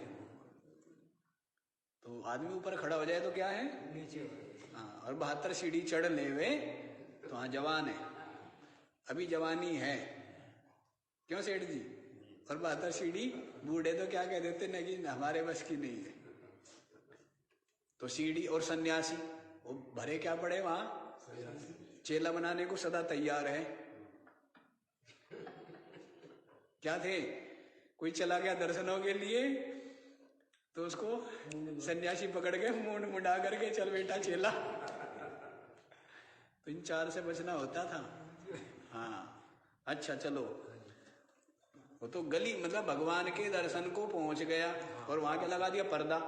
तो आदमी ऊपर खड़ा हो जाए तो क्या है नीचे, हाँ, और 72 सीढ़ी चढ़ लेवे तो हाँ जवान है, अभी जवानी है, क्यों सेठ जी, और 72 सीढ़ी बूढ़े तो क्या कह देते न कि हमारे बस की नहीं है। तो सीढ़ी और सन्यासी वो भरे क्या पड़े वहां, चेला बनाने को सदा तैयार है। क्या थे, कोई चला गया दर्शनों के लिए तो उसको सन्यासी पकड़ के मूंड मुंडा करके चल बेटा चेला, तो इन 4 से बचना होता था। हाँ अच्छा चलो, वो तो गली मतलब भगवान के दर्शन को पहुंच गया और वहां क्या लगा दिया पर्दा,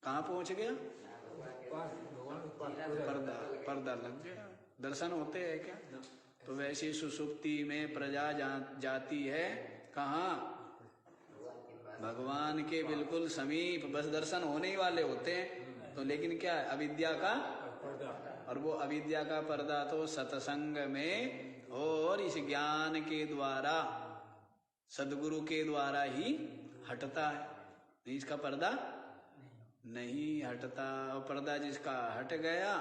कहाँ पहुंच गया, पर्दा लग गया, दर्शन होते हैं क्या। तो वैसी सुसुप्ति में प्रजा जाती है कहाँ, भगवान के बिल्कुल समीप, बस दर्शन होने ही वाले होते हैं। तो लेकिन क्या है, अविद्या का, और वो अविद्या का पर्दा तो सत्संग में और इस ज्ञान के द्वारा, सदगुरु के द्वारा ही हटता है, नहीं इसका पर्दा नहीं हटता। और पर्दा जिसका हट गया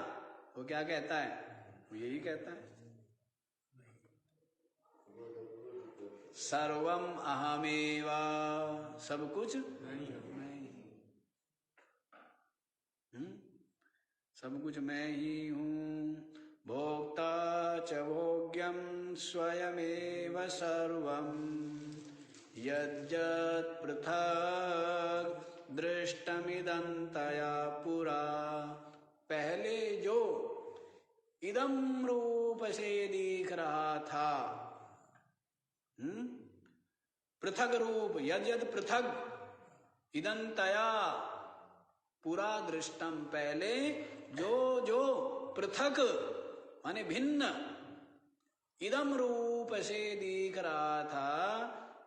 वो क्या कहता है, वो यही कहता है सर्वम अहमेवा, सब कुछ मैं, सब कुछ मैं ही हूँ, भोक्ता च भोग्यम स्वयमेव सर्वम, यद्यत् पृथक् दृष्टमिदन्तया पुरा। पहले जो इदम रूप से दिख रहा था, पृथक रूप, यद्यत् पृथक इदन्तया पुरा दृष्टम, पहले जो जो पृथक माने भिन्न इदम रूप से दिख रहा था,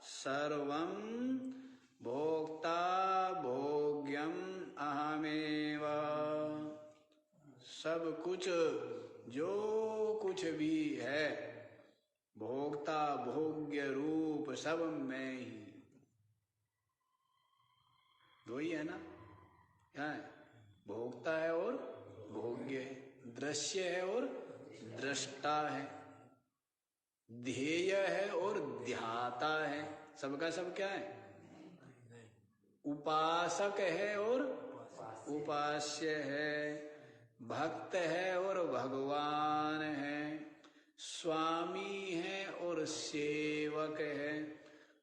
सर्वम भोक्ता भोग्यम अहमेव, सब कुछ जो कुछ भी है भोक्ता भोग्य रूप सब मैं ही, दो ही है ना, क्या है, भोक्ता है और भोग्य है, दृश्य है और दृष्टा है, ध्येय है और ध्याता है, सबका सब क्या है, उपासक है और उपास्य है, भक्त है और भगवान है, स्वामी है और सेवक है,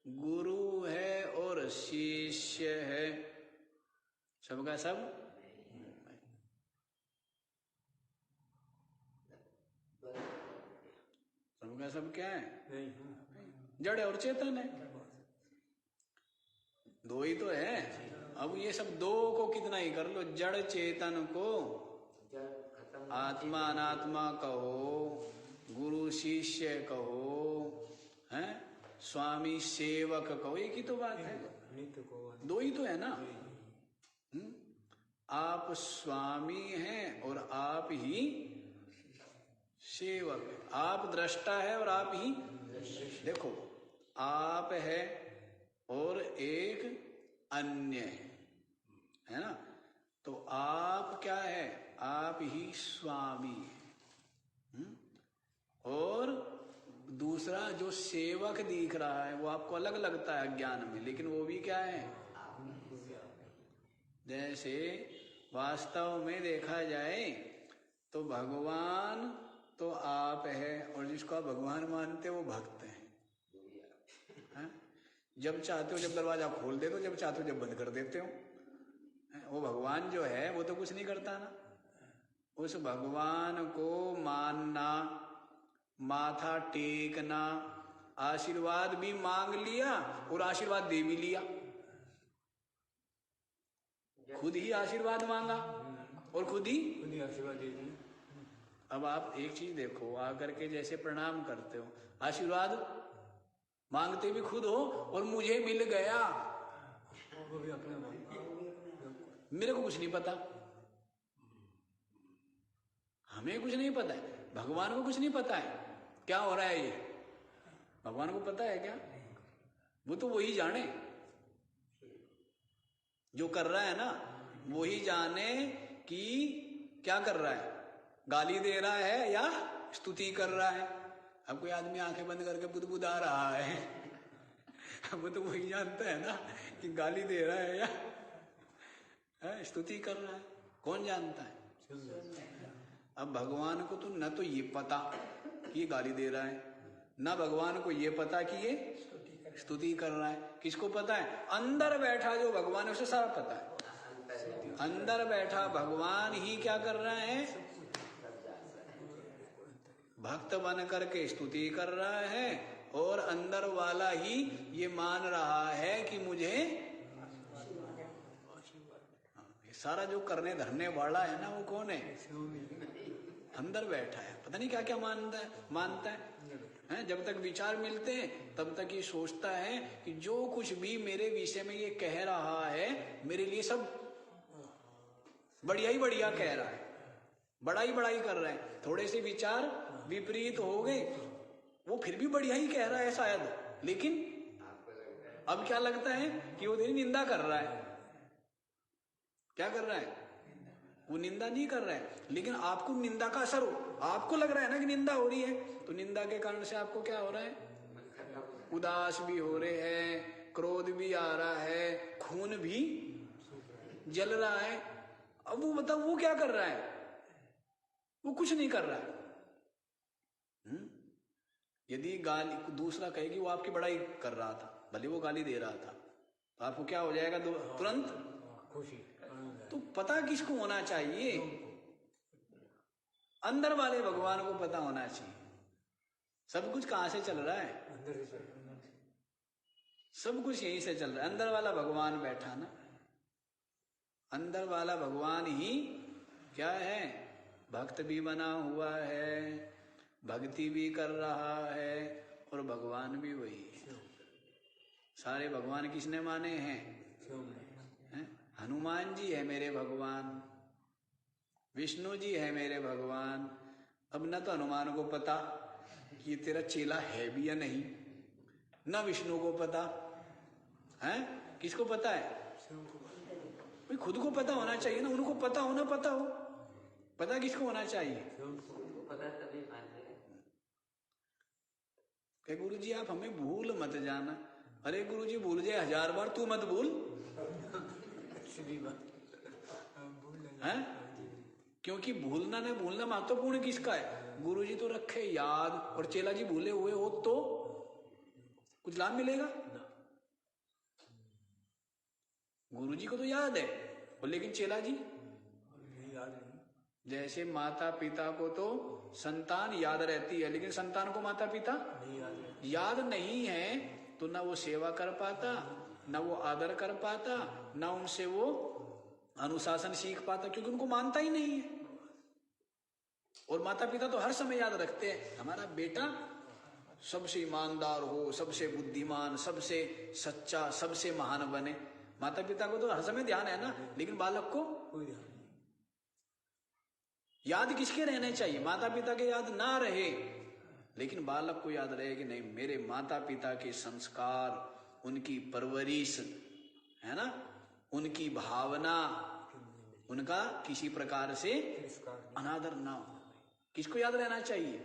गुरु है और शिष्य है, सबका सब सबका सब क्या है, जड़ और चेतन है, दो ही तो है। अब ये सब दो को कितना ही कर लो, जड़ चेतन को आत्मा अनात्मा कहो, गुरु शिष्य कहो, हैं, स्वामी सेवक कहो, एक ही तो बात है, दो ही तो है ना। आप स्वामी हैं और आप ही सेवक है, आप दृष्टा है और आप ही, देखो आप है और एक अन्य है ना, तो आप क्या है, आप ही स्वामी है, दूसरा जो सेवक दिख रहा है वो आपको अलग लगता है अज्ञान में, लेकिन वो भी क्या है? जैसे वास्तव में देखा जाए तो भगवान तो आप है, और जिसको आप भगवान मानते हो वो भक्त हैं। जब चाहते हो जब दरवाजा खोल देते हो, जब चाहते हो जब बंद कर देते हो। वो भगवान जो है वो तो कुछ नहीं करता ना। उस भगवान को मानना, माथा टेकना, आशीर्वाद भी मांग लिया और आशीर्वाद दे भी लिया। खुद ही आशीर्वाद मांगा और खुद ही आशीर्वाद दे दिया। अब आप एक चीज देखो, आकर के जैसे प्रणाम करते हो, आशीर्वाद मांगते भी खुद हो और मुझे मिल गया, वो भी अपना मेरे को कुछ नहीं पता, हमें कुछ नहीं पता है, भगवान को कुछ नहीं पता है क्या हो रहा है। ये भगवान को पता है क्या? वो तो वही जाने, जो कर रहा है ना वही जाने कि क्या कर रहा है, गाली दे रहा है या स्तुति कर रहा है। अब कोई आदमी आंखें बंद करके बुदबुदा रहा है, वो तो वही जानता है ना कि गाली दे रहा है या स्तुति कर रहा है, कौन जानता है? अब भगवान को तो न तो ये पता कि ये गाली दे रहा है, न भगवान को ये पता कि ये स्तुति कर रहा है। किसको पता है? अंदर बैठा जो भगवान है उसे सारा पता है। अंदर बैठा भगवान ही क्या कर रहा है? भक्त बन करके स्तुति कर रहा है, और अंदर वाला ही ये मान रहा है कि मुझे ये सारा जो करने धरने वाला है ना वो कौन है? अंदर बैठा है, पता नहीं क्या क्या मानता है। जब तक विचार मिलते हैं तब तक ये सोचता है कि जो कुछ भी मेरे विषय में ये कह रहा है मेरे लिए सब बढ़िया ही बढ़िया कह रहा है, बड़ा ही कर रहा है। थोड़े से विचार विपरीत हो गए, वो फिर भी बढ़िया ही कह रहा है शायद, लेकिन अब क्या लगता है कि वो तेरी निंदा कर रहा है। क्या कर रहा है? वो निंदा नहीं कर रहा है, लेकिन आपको निंदा का असर हो, आपको लग रहा है ना कि निंदा हो रही है, तो निंदा के कारण से आपको क्या हो रहा है? उदास भी हो रहे हैं, क्रोध भी आ रहा है, खून भी जल रहा है। अब वो बताओ वो क्या कर रहा है? वो कुछ नहीं कर रहा है। यदि गाली दूसरा कहे कि वो आपकी बड़ाई कर रहा था, भले वो गाली दे रहा था, तो आपको क्या हो जाएगा तुरंत? खुशी। तो पता किसको होना चाहिए? अंदर वाले भगवान को पता होना चाहिए। सब कुछ कहां से चल रहा है? अंदर से। सब कुछ यहीं से चल रहा है। अंदर वाला भगवान बैठा ना, अंदर वाला भगवान ही क्या है? भक्त भी बना हुआ है, भक्ति भी कर रहा है, और भगवान भी वही है। सारे भगवान किसने माने हैं? हनुमान जी है मेरे भगवान, विष्णु जी है मेरे भगवान। अब न तो हनुमान को पता कि तेरा चेला है भी या नहीं, न विष्णु को पता है। किसको पता है? भाई खुद को पता होना चाहिए ना, उनको पता हो ना पता हो, पता किसको होना चाहिए? पता तभी मानते हैं। कहे गुरु जी आप हमें भूल मत जाना। अरे गुरु जी भूल जाए 1000 बार, तू मत भूल है, क्योंकि भूलना न भूलना महत्वपूर्ण किसका है? गुरु जी तो रखे याद, और चेला जी भूले हुए हो तो कुछ लाभ मिलेगा? गुरु जी को तो याद है, और लेकिन चेला जी याद नहीं। जैसे माता पिता को तो संतान याद रहती है, लेकिन संतान को माता पिता याद नहीं है, तो ना वो सेवा कर पाता, ना वो आदर कर पाता, ना उनसे वो अनुशासन सीख पाता, क्योंकि उनको मानता ही नहीं है। और माता पिता तो हर समय याद रखते हैं हमारा बेटा सबसे ईमानदार हो, सबसे बुद्धिमान, सबसे सच्चा, सबसे महान बने। माता पिता को तो हर समय ध्यान है ना, लेकिन बालक को कोई ध्यान नहीं। याद किसके रहने चाहिए? माता पिता के याद ना रहे, लेकिन बालक को याद रहे कि नहीं मेरे माता पिता के संस्कार, उनकी परवरिश है ना, उनकी भावना, उनका किसी प्रकार से अनादर ना हो। किसको याद रहना चाहिए?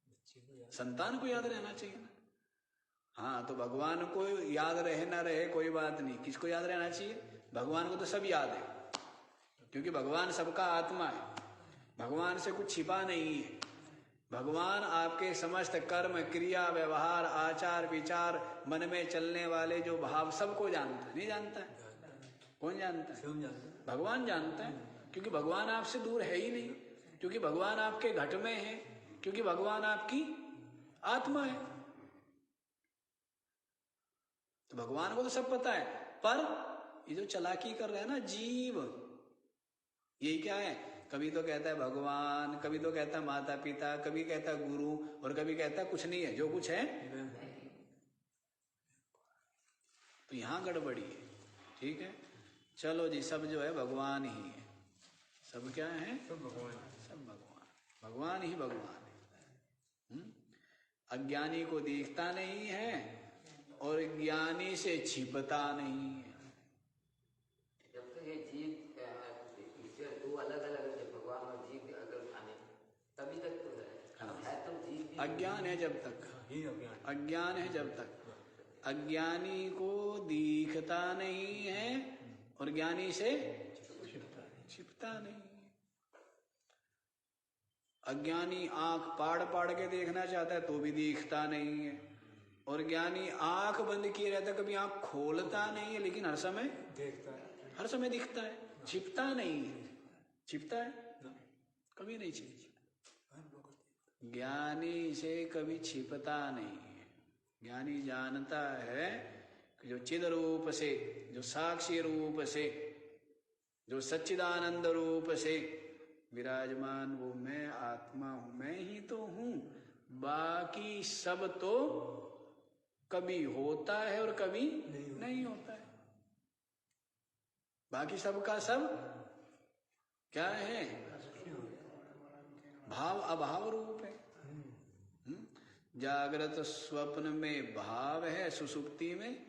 बच्चे को संतान को याद रहना चाहिए ना। हाँ, तो भगवान को याद रहे ना रहे कोई बात नहीं, किसको याद रहना चाहिए? भगवान को तो सब याद है, क्योंकि भगवान सबका आत्मा है, भगवान से कुछ छिपा नहीं है। भगवान आपके समस्त कर्म, क्रिया, व्यवहार, आचार, विचार, मन में चलने वाले जो भाव, सबको जानता है। नहीं जानता है? कौन जानता है? भगवान जानता है, क्योंकि भगवान आपसे दूर है ही नहीं, क्योंकि भगवान आपके घट में है, क्योंकि भगवान आपकी आत्मा है। तो भगवान को तो सब पता है, पर ये जो चालाकी कर रहा है ना जीव, यही क्या है? कभी तो कहता है भगवान, कभी तो कहता है माता पिता, कभी कहता है गुरु, और कभी कहता है कुछ नहीं है, जो कुछ है। तो यहां गड़बड़ी है। ठीक है, चलो जी, सब जो है भगवान ही है। सब क्या है? सब भगवान। सब भगवान, भगवान ही भगवान है। अज्ञानी को दिखता नहीं है और ज्ञानी से छिपता नहीं है। जब तक ये जीव दो अलग अलग है, भगवान और जीव अगर माने तभी तक तो है। हाँ। है तो जीव अज्ञान है जब तक, अज्ञान है जब तक। अज्ञानी को दिखता नहीं है और ज्ञानी से छिपता नहीं है। अज्ञानी आंख पाड़ पाड़ के देखना चाहता है तो भी दिखता नहीं है, और ज्ञानी आंख बंद किए रहता है, कभी आंख खोलता नहीं है, लेकिन हर समय देखता है, हर समय दिखता है, छिपता नहीं है। छिपता है? कभी नहीं छिपता। ज्ञानी से कभी छिपता नहीं है। ज्ञानी जानता है कि जो चिद रूप से, जो साक्षी रूप से, जो सच्चिदानंद रूप से विराजमान, वो मैं आत्मा हूं, मैं ही तो हूं। बाकी सब तो कभी होता है और कभी नहीं होता है। बाकी सब का सब क्या है? भाव अभाव रूप है। जागृत स्वप्न में भाव है, सुसुप्ति में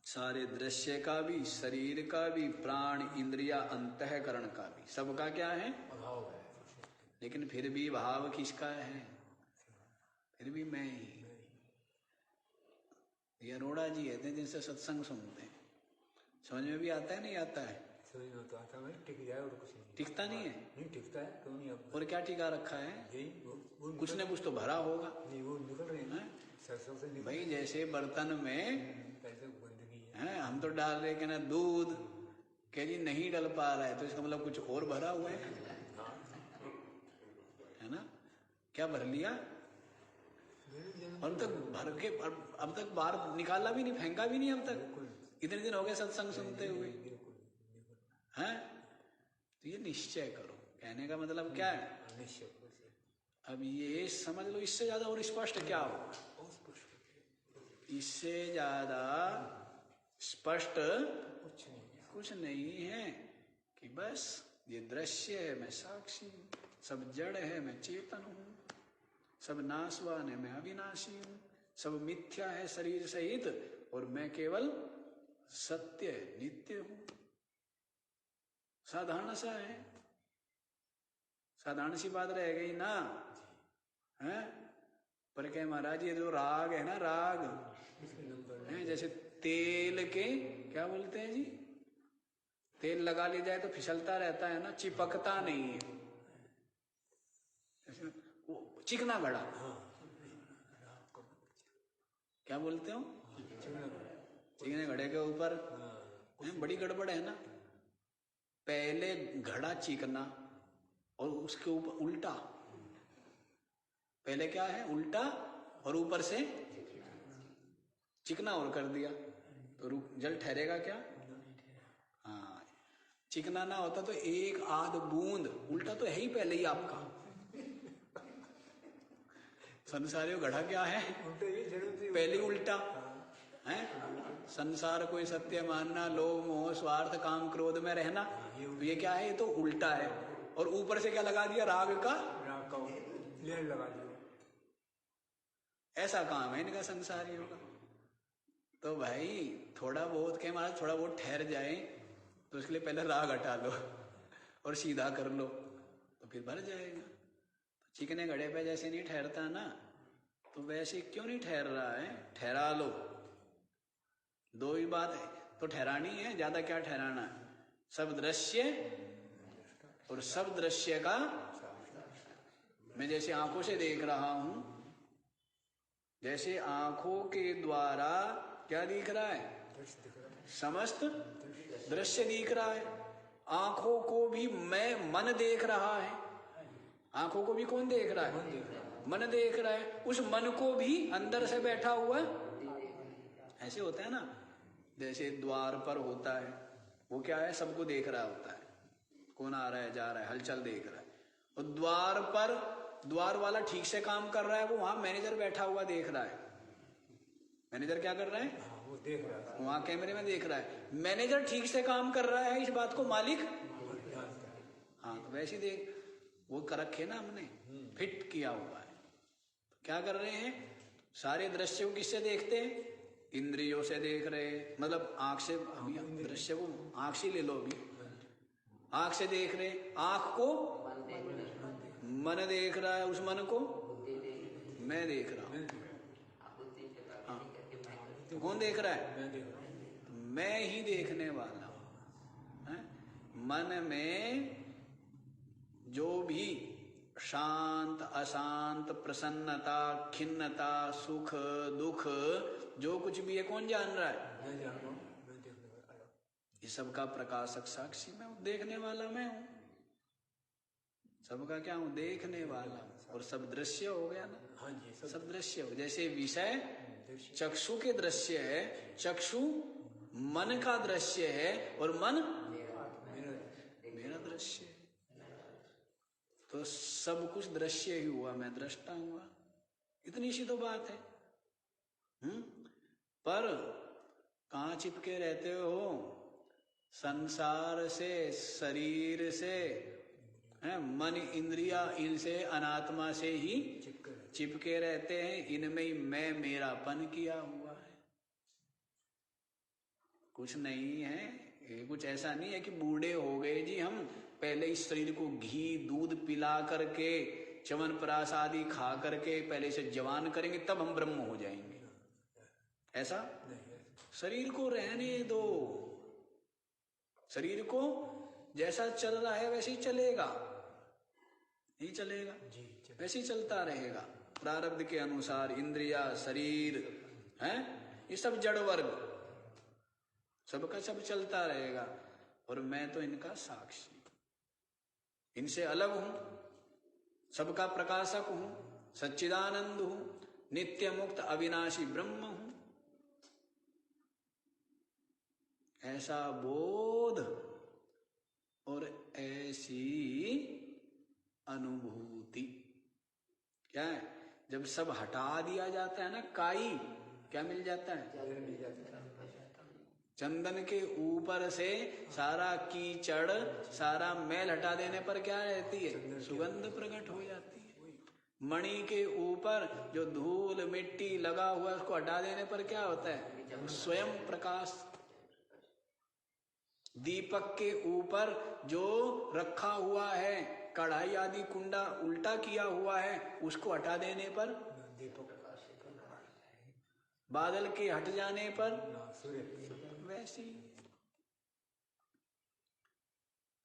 सारे दृश्य का भी, शरीर का भी, प्राण, इंद्रिया, अंतःकरण का भी, सबका क्या है? भाव है। लेकिन फिर भी भाव किसका है? फिर भी मैं ही। ये अरोड़ा जी कहते हैं, जिनसे सत्संग सुनते हैं, समझ में भी आता है नहीं आता है? समझ में तो आता है, टिक जाए और कुछ नहीं। टिकता नहीं है? नहीं टिकता है, क्यों नहीं? और क्या टिका रखा है? यही कुछ न कुछ तो भरा होगा। नहीं, वो निकल रहे हैं सरसों से निकल। भाई जैसे बर्तन में है, हम तो डाल रहे कि ना दूध, कह जी नहीं डल पा रहा है, तो इसका मतलब कुछ और भरा हुआ है ना? क्या भर लिया? अब तक भर के, अब तक बाहर निकाला भी नहीं, फेंका भी नहीं अब तक। इतने दिन हो गए सत्संग सुनते हुए हैं। तो ये निश्चय करो, कहने का मतलब क्या है? अब ये समझ लो, इससे ज्यादा और स्पष्ट क्या हो? इससे ज्यादा स्पष्ट कुछ नहीं है कि बस ये दृश्य है, मैं साक्षी हूं, सब जड़ है, मैं चेतन हूं, सब नाशवान है, मैं अविनाशी हूं, सब मिथ्या है शरीर सहित, और मैं केवल सत्य नित्य हूं। साधारण सा है, साधारण सी बात रह गई ना है? पर क्या महाराज, ये जो राग है ना, राग है, जैसे तेल के क्या बोलते हैं जी, तेल लगा लिया जाए तो फिसलता रहता है ना, चिपकता नहीं है। वो चिकना घड़ा, क्या बोलते हो? चिकने घड़े के ऊपर बड़ी गड़बड़ है ना। पहले घड़ा चिकना और उसके ऊपर उल्टा, पहले क्या है? उल्टा, और ऊपर से चिकना और कर दिया, तो जल ठहरेगा क्या? हाँ, चिकना ना होता तो एक आध बूंद, उल्टा तो है ही पहले ही आपका। संसारियों घड़ा क्या है? पहले उल्टा है। संसार को सत्य मानना, लोभ मोह स्वार्थ काम क्रोध में रहना, तो ये क्या है? ये तो उल्टा है। और ऊपर से क्या लगा दिया? राग का लेर लगा दिया। ऐसा काम है इनका संसारियों का। तो भाई थोड़ा बहुत के महाराज थोड़ा बहुत ठहर जाए, तो उसके लिए पहले राग हटा लो और सीधा कर लो, तो फिर भर जाएगा। तो चिकने घड़े पे जैसे नहीं ठहरता ना, तो वैसे क्यों नहीं ठहर रहा है? ठहरा लो। दो ही बात है तो ठहरानी है, ज्यादा क्या ठहराना है? सब दृश्य और सब दृश्य का, मैं जैसे आंखों से देख रहा हूं, जैसे आंखों के द्वारा क्या दिख रहा है? समस्त दृश्य दिख रहा है। आंखों को भी मैं मन देख रहा है। आंखों को भी कौन देख रहा है? मन देख रहा है। उस मन को भी अंदर से बैठा हुआ ऐसे होता है ना, जैसे द्वार पर होता है, वो क्या है? सबको देख रहा होता है, कौन आ रहा है जा रहा है, हलचल देख रहा है। और द्वार पर द्वार वाला ठीक से काम कर रहा है, वो वहां मैनेजर बैठा हुआ देख रहा है। मैनेजर क्या कर रहा है? वो देख रहा है, वहां कैमरे में देख रहा है। मैनेजर ठीक से काम कर रहा है, इस बात को मालिक, हाँ, तो वैसे देख, वो कर रखे ना हमने, फिट किया हुआ है। तो क्या कर रहे हैं? सारे दृश्य को किससे देखते हैं? इंद्रियों से देख रहे, मतलब आंख से। अभी दृश्य को आंख से ले लो, अभी आंख से देख रहे, आंख को मन देख रहा है, उस मन को मैं देख रहा हूं। हाँ, तो कौन देख रहा है? मैं देख रहा हूँ। मैं ही देखने वाला हूं। मन में जो भी शांत अशांत, प्रसन्नता खिन्नता, सुख दुख, जो कुछ भी है, कौन जान रहा है? मैं जान रहा हूँ, मैं देखने वाला। ये सबका प्रकाशक साक्षी मैं हूं, देखने वाला मैं हूं। सबका क्या हूं? देखने वाला हूं। और सब दृश्य हो गया ना। हाँ जी, सब दृश्य हो, जैसे विषय दृश्य चक्षु के दृश्य है, चक्षु मन का दृश्य है, और मन मेरा दृश्य है। तो सब कुछ दृश्य ही हुआ, मैं दृष्टा हुआ। इतनी सी तो बात है। पर कहाँ चिपके रहते हो? संसार से, शरीर से, मन इंद्रिया, इनसे, अनात्मा से ही चिपके रहते हैं। इनमें ही मैं मेरापन किया हुआ है। कुछ नहीं है, ये कुछ ऐसा नहीं है कि बूढ़े हो गए जी हम, पहले इस शरीर को घी दूध पिला करके, च्यवनप्राश आदि खा करके पहले से जवान करेंगे, तब हम ब्रह्म हो जाएंगे। ऐसा शरीर को रहने दो। शरीर को जैसा चल रहा है वैसे ही चलेगा, नहीं चलेगा, वैसे ही चलता रहेगा प्रारब्ध के अनुसार। इंद्रिया, शरीर है, ये सब जड़ वर्ग, सबका सब चलता रहेगा। और मैं तो इनका साक्षी, इनसे अलग हूं, सबका प्रकाशक हूं, सच्चिदानंद हूं, नित्य मुक्त अविनाशी ब्रह्म हूं। ऐसा बोध और ऐसी अनुभूति क्या है? जब सब हटा दिया जाता है ना, काई क्या मिल जाता है? चंदन के ऊपर से सारा कीचड़, सारा मैल हटा देने पर क्या रहती है? सुगंध प्रकट हो जाती है। मणि के ऊपर जो धूल मिट्टी लगा हुआ है, उसको हटा देने पर क्या होता है? स्वयं प्रकाश। दीपक के ऊपर जो रखा हुआ है, कढ़ाई आदि कुंडा उल्टा किया हुआ है, उसको हटा देने पर दीपक, बादल के हट जाने पर वैसी।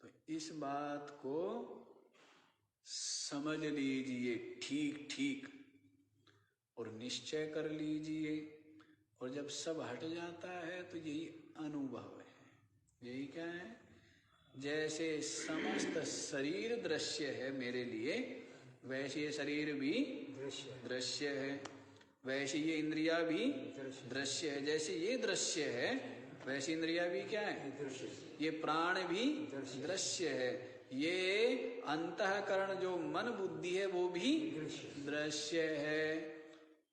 तो इस बात को समझ लीजिए ठीक ठीक और निश्चय कर लीजिए। और जब सब हट जाता है तो यही अनुभव है। यही क्या है? जैसे समस्त शरीर दृश्य है मेरे लिए, वैसे ये शरीर भी दृश्य है, वैसे ये इंद्रिया भी दृश्य है। जैसे ये दृश्य है वैसे इंद्रिया भी क्या है? ये प्राण भी दृश्य है। ये अंतःकरण जो मन बुद्धि है वो भी दृश्य है।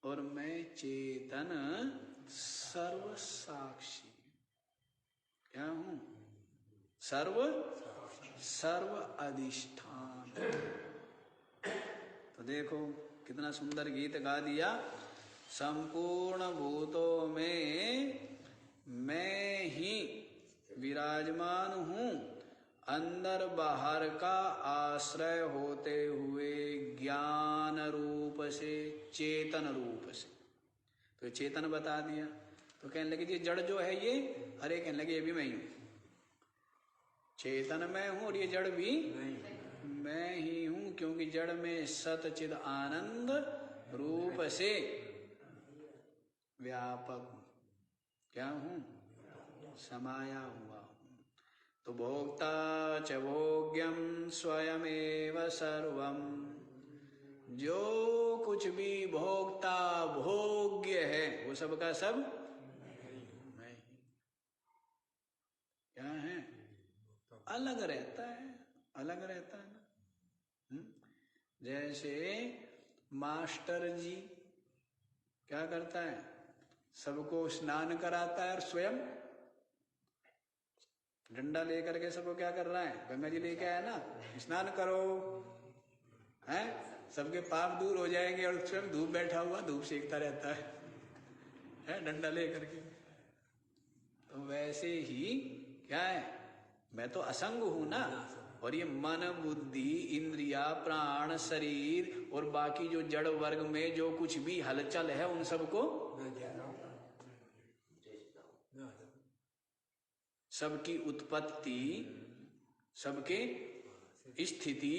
और मैं चेतन सर्व साक्षी क्या हूं? सर्व अधिष्ठान। तो देखो कितना सुंदर गीत गा दिया। संपूर्ण भूतों में मैं ही विराजमान हूं, अंदर बाहर का आश्रय होते हुए ज्ञान रूप से, चेतन रूप से। तो चेतन बता दिया। तो कहने लगे जी जड़ जो है ये, अरे कहने लगे ये भी मैं ही हूं, चेतन मैं हूं और ये जड़ भी मैं ही हूं, क्योंकि जड़ में सत चिद आनंद रूप से व्यापक क्या हूं, समाया हुआ हूं। तो भोक्ता च भोग्यम स्वयमेव सर्वम, जो कुछ भी भोक्ता भोग्य है वो सबका सब मैं ही। क्या है, अलग रहता है, अलग रहता है ना। जैसे मास्टर जी क्या करता है, सबको स्नान कराता है और स्वयं डंडा लेकर के सबको क्या कर रहा है, गंगा जी लेके आया ना, स्नान करो, हैं, सबके पाप दूर हो जाएंगे, और स्वयं धूप बैठा हुआ धूप सेकता रहता है डंडा लेकर के। तो वैसे ही क्या है, मैं तो असंग हूं ना, और ये मन बुद्धि इंद्रिया प्राण शरीर और बाकी जो जड़ वर्ग में जो कुछ भी हलचल है उन सबको, सबकी उत्पत्ति, सबके स्थिति,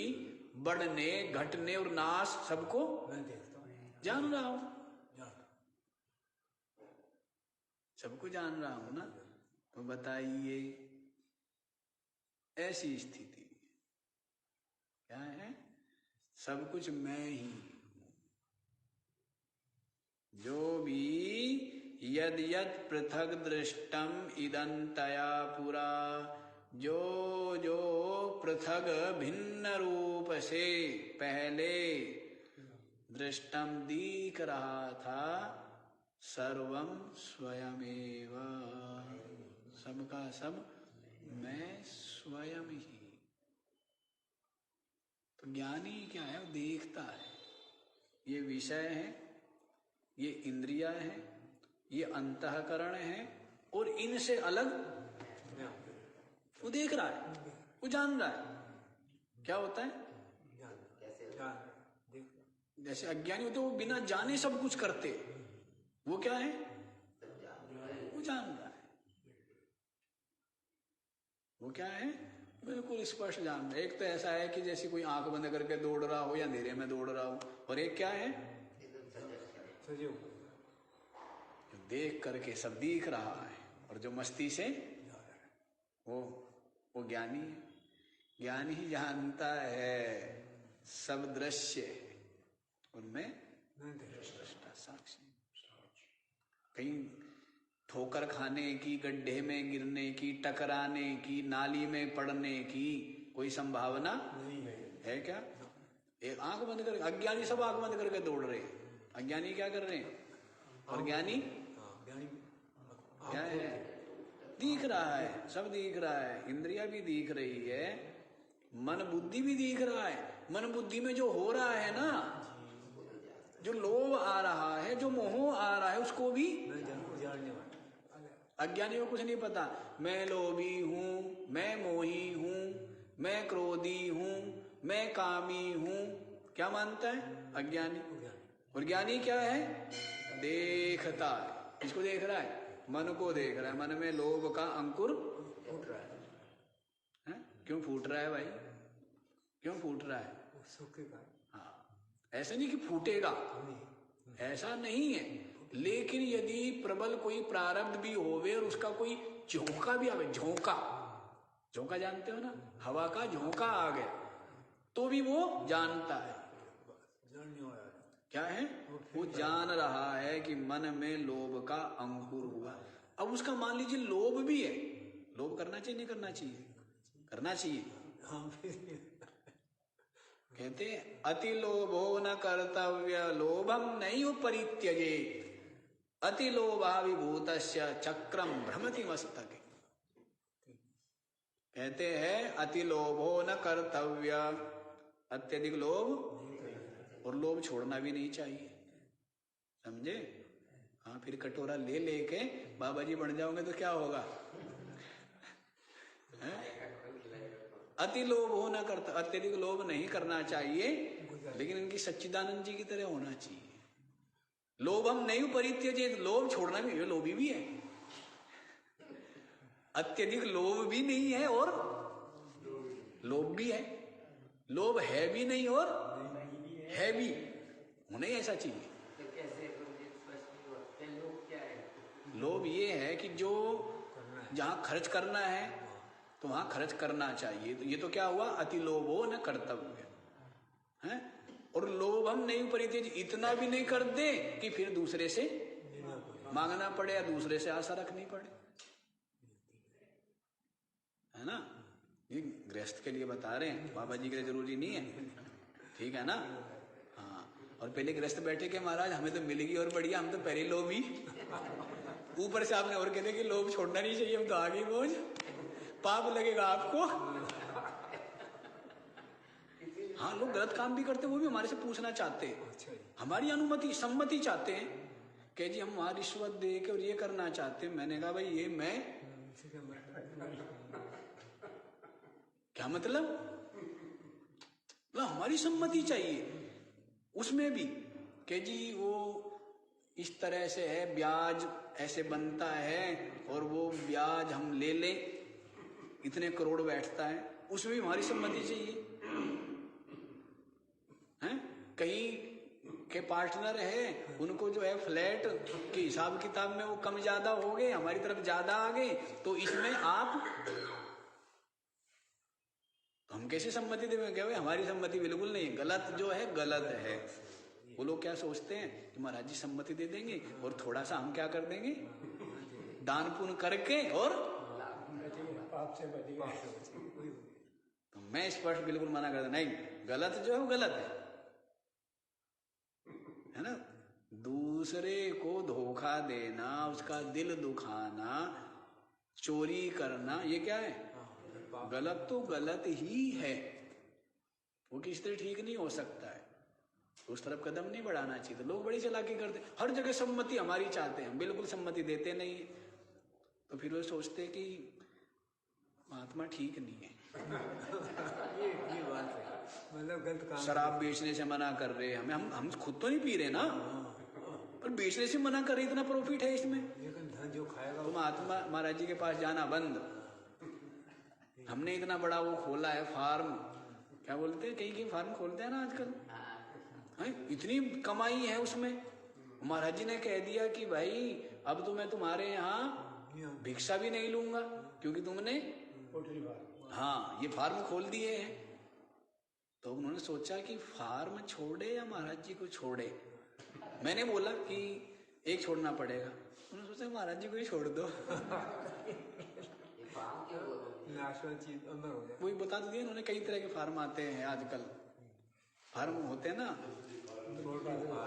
बढ़ने घटने और नाश सबको जान रहा हूं, सबको जान रहा हूं ना। तो बताइए ऐसी स्थिति क्या है, सब कुछ मैं ही हूं। जो भी यद यद पृथक दृष्टम इदंतया पुरा, जो जो पृथक भिन्न रूप से पहले दृष्टम दिख रहा था, सर्वम स्वयमेव, सबका सब मैं स्वयं ही। तो ज्ञानी क्या है, वो देखता है, ये विषय है, ये इंद्रिया है, ये अंतःकरण है, और इनसे अलग वो देख रहा है, वो जान रहा है। क्या होता है, जैसे अज्ञानी होते वो बिना जाने सब कुछ करते, वो क्या है, वो जान रहा है। वो क्या है, बिल्कुल स्पष्ट जान रहा है। एक तो ऐसा है कि जैसे कोई आंख बंद करके दौड़ रहा हो या अंधेरे में दौड़ रहा हो, और एक क्या है, देख करके सब दिख रहा है, और जो मस्ती से वो ज्ञानी है। ज्ञानी ही जानता है सब दृश्य है, और मैं दृष्टा साक्षी। कहीं ठोकर खाने की, गड्ढे में गिरने की, टकराने की, नाली में पड़ने की कोई संभावना नहीं है क्या? एक आंख बंद करके, अज्ञानी सब आंख बंद करके दौड़ रहे हैं, अज्ञानी क्या कर रहे हैं, और ज्ञानी क्या है, दिख रहा है, सब दिख रहा है, इंद्रिया भी दिख रही है, मन बुद्धि भी दिख रहा है। मन बुद्धि में जो हो रहा है ना, जो लोभ आ रहा है, जो मोह आ रहा है, उसको भी अज्ञानी को कुछ नहीं पता। मैं लोभी हूं, मैं मोही हूं, मैं क्रोधी हूं, मैं कामी हूं, क्या मानता है अज्ञानी। और ज्ञानी क्या है, देखता है। किसको देख रहा है, मन को देख रहा है। मन में लोभ का अंकुर फूट रहा है। क्यों फूट रहा है भाई, क्यों फूट रहा है? हाँ, ऐसा नहीं कि फूटेगा, ऐसा नहीं है, लेकिन यदि प्रबल कोई प्रारब्ध भी होवे और उसका कोई झोंका भी आवे, झोंका, झोंका जानते हो ना, हवा का झोंका आ गया, तो भी वो जानता है। क्या है, वो जान रहा है कि मन में लोभ का अंकुर हुआ। अब उसका मान लीजिए लोभ भी है, लोभ करना चाहिए नहीं करना चाहिए, करना चाहिए। कहते अति लोभो न कर्तव्य, लोभम नहीं परित्यजे, अति लोभाविभूतस्य चक्रम भ्रमति मस्तके। कहते हैं अति लोभो न कर्तव्य, अत्यधिक लोभ, और लोभ छोड़ना भी नहीं चाहिए, समझे? हाँ, फिर कटोरा ले लेके बाबा जी बन जाओगे तो क्या होगा? अति लोभ हो न करता, अत्यधिक लोभ नहीं करना चाहिए, लेकिन इनकी सच्चिदानंद जी की तरह होना चाहिए। लोभम नहीं परित्यजेत, लोभ छोड़ना भी, ये लोभी भी है, अत्यधिक लोभ भी नहीं है और लोभ भी है, लोभ है भी नहीं और है भी, उन्हें ऐसा चाहिए। तो कैसे मुझे स्पष्ट नहीं हुआ, क्या लोग क्या है? लोभ ये है कि जो जहां खर्च करना है तो वहां खर्च करना चाहिए। तो ये तो क्या हुआ, अति लोभो न कर्तव्य है। और लोभ हम नहीं परित्यज, इतना भी नहीं कर दे कि फिर दूसरे से मांगना पड़े या दूसरे से आशा रखनी पड़े, है ना। ये गृहस्थ के लिए बता रहे हैं, बाबा जी के लिए जरूरी नहीं है, ठीक है ना। हाँ, और पहले गृहस्थ बैठे के महाराज हमें तो मिलेगी और बढ़िया, हम तो पहले लोभी, ऊपर से आपने और कहते कि लोभ छोड़ना नहीं चाहिए, हम तो आगे बोझ, पाप लगेगा आपको। हाँ, लोग गलत काम भी करते, वो भी हमारे से पूछना चाहते हैं, हमारी अनुमति सम्मति चाहते हैं कि जी हम वहां रिश्वत दे के और ये करना चाहते हैं। मैंने कहा भाई ये मैं क्या मतलब, हमारी सम्मति चाहिए उसमें भी कि जी वो इस तरह से है, ब्याज ऐसे बनता है और वो ब्याज हम ले लें, इतने करोड़ बैठता है, उसमें भी हमारी सम्मति चाहिए। हैं, कहीं के पार्टनर है, उनको जो है फ्लैट के हिसाब किताब में वो कम ज्यादा हो गए, हमारी तरफ ज्यादा आ गए, तो इसमें आप, हम कैसे सम्मति देंगे? क्या हमारी सम्मति बिल्कुल नहीं है, गलत जो है गलत है। वो लोग क्या सोचते हैं कि महाराज जी सम्मति दे देंगे और थोड़ा सा हम क्या कर देंगे, दान पुण्य करके, और पाप से बचेगा। तो मैं स्पष्ट बिल्कुल मना करता, नहीं, गलत जो है वो गलत है ना। दूसरे को धोखा देना, उसका दिल दुखाना, चोरी करना, ये क्या है, गलत तो गलत ही है, वो किसी तरह ठीक नहीं हो सकता है, उस तरफ कदम नहीं बढ़ाना चाहिए। तो लोग बड़ी चालाकी करते, हर जगह सम्मति हमारी चाहते हैं, बिल्कुल सम्मति देते नहीं, तो फिर वो सोचते कि महात्मा ठीक नहीं है। ये बात है, मतलब गलत काम, शराब बेचने से मना कर रहे हमें, हम खुद तो नहीं पी रहे ना, पर बेचने से मना कर रहे, इतना प्रॉफिट है इसमें, लेकिन धन जो खाएगा, तो महात्मा महाराज जी के पास जाना बंद। हमने इतना बड़ा वो खोला है फार्म, क्या बोलते हैं, कहीं फार्म खोलते हैं ना आजकल, इतनी कमाई है उसमें। महाराज जी ने कह दिया कि भाई अब तो मैं तुम्हारे यहाँ भिक्षा भी नहीं लूंगा, क्योंकि तुमने हाँ ये फार्म खोल दिए हैं। तो उन्होंने सोचा कि फार्म छोड़े या महाराज जी को छोड़े। मैंने बोला कि एक छोड़ना पड़ेगा, उन्होंने सोचा महाराज जी को ही छोड़ दो। वही बता तो दिया उन्होंने, कई तरह के फार्म आते हैं आजकल, फार्म होते हैं ना,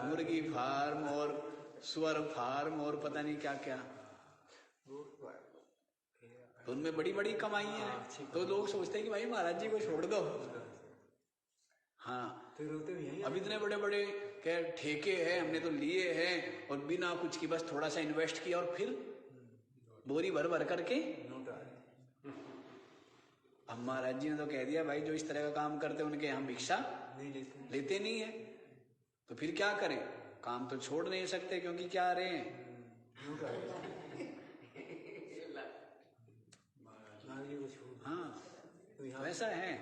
मुर्गी फार्म और सुअर फार्म और पता नहीं क्या क्या, तो उनमें बड़ी बड़ी कमाई है। तो लोग सोचते हैं कि भाई महाराज जी को छोड़ दो। हाँ, अब इतने बड़े बड़े क्या ठेके हैं, हमने तो लिए हैं, और बिना कुछ की बस थोड़ा सा इन्वेस्ट किया और फिर बोरी भर भर करके। अब महाराज जी ने तो कह दिया भाई जो इस तरह का काम करते हैं उनके यहाँ भिक्षा लेते नहीं है, तो फिर क्या करें, काम तो छोड़ नहीं सकते, क्योंकि क्या रहे हैं हाँ, वैसा है।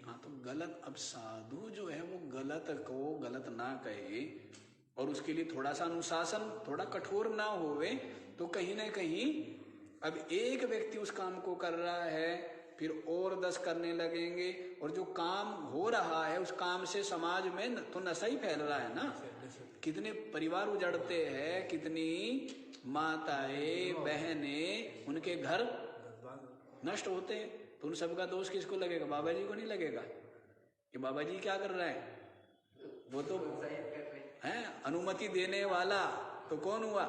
हाँ, तो गलत, अब साधु जो है वो गलत को गलत ना कहे और उसके लिए थोड़ा सा अनुशासन, थोड़ा कठोर ना होवे, तो कहीं ना कहीं अब एक व्यक्ति उस काम को कर रहा है, फिर और 10 करने लगेंगे, और जो काम हो रहा है उस काम से समाज में तो नशा ही फैल रहा है ना। कितने परिवार उजड़ते हैं, कितनी माताएं बहनें, उनके घर नष्ट होते हैं, तो उन सबका दोष किसको लगेगा, बाबा जी को नहीं लगेगा कि बाबा जी क्या कर रहे हैं, वो तो है अनुमति देने वाला। तो कौन हुआ,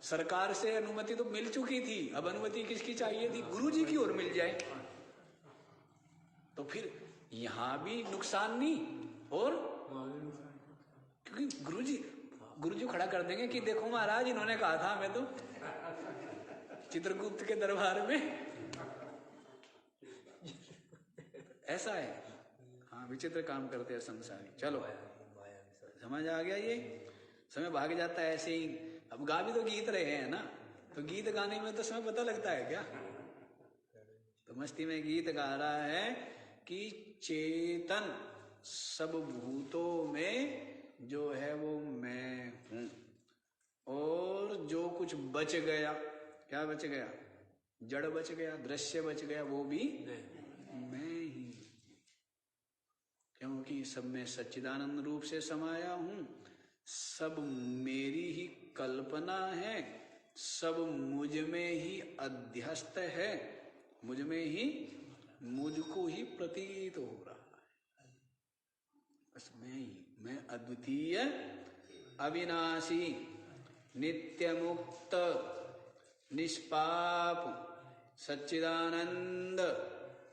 सरकार से अनुमति तो मिल चुकी थी, अब अनुमति किसकी चाहिए थी, गुरु जी की ओर मिल जाए, तो फिर यहां भी नुकसान नहीं, और क्योंकि गुरु जी खड़ा कर देंगे कि देखो महाराज इन्होंने कहा था हमें, तो चित्रगुप्त के दरबार में ऐसा है। हाँ, विचित्र काम करते हैं संसारी। चलो, माया समझ आ गया? ये समय भाग जाता है ऐसे ही। अब गा भी तो गीत रहे हैं ना, तो गीत गाने में तो समय पता लगता है क्या? तो मस्ती में गीत गा रहा है कि चेतन सब भूतों में जो है वो मैं हूं, और जो कुछ बच गया, क्या बच गया? जड़ बच गया, दृश्य बच गया, वो भी मैं ही, क्योंकि सब में सच्चिदानंद रूप से समाया हूं, सब मेरी ही कल्पना है, सब मुझ में ही अध्यस्त है, मुझ में ही, मुझको ही प्रतीत हो रहा है। बस मैं ही, मैं अद्वितीय, अविनाशी, नित्य मुक्त, निष्पाप, सच्चिदानंद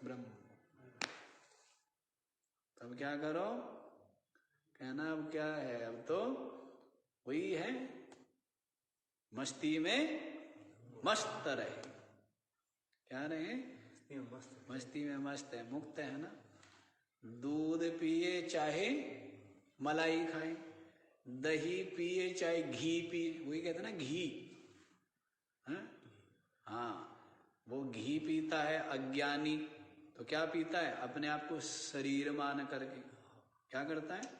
ब्रह्म। अब क्या करो? कहना अब क्या है? अब तो वही है, मस्ती में मस्त रहे। क्या रहे? मस्ती में मस्त है, मुक्त है ना। दूध पिए चाहे मलाई खाए, दही पिए चाहे घी पिए, वही कहते ना घी। हाँ, वो घी पीता है अज्ञानी, तो क्या पीता है? अपने आप को शरीर मान करके क्या करता है?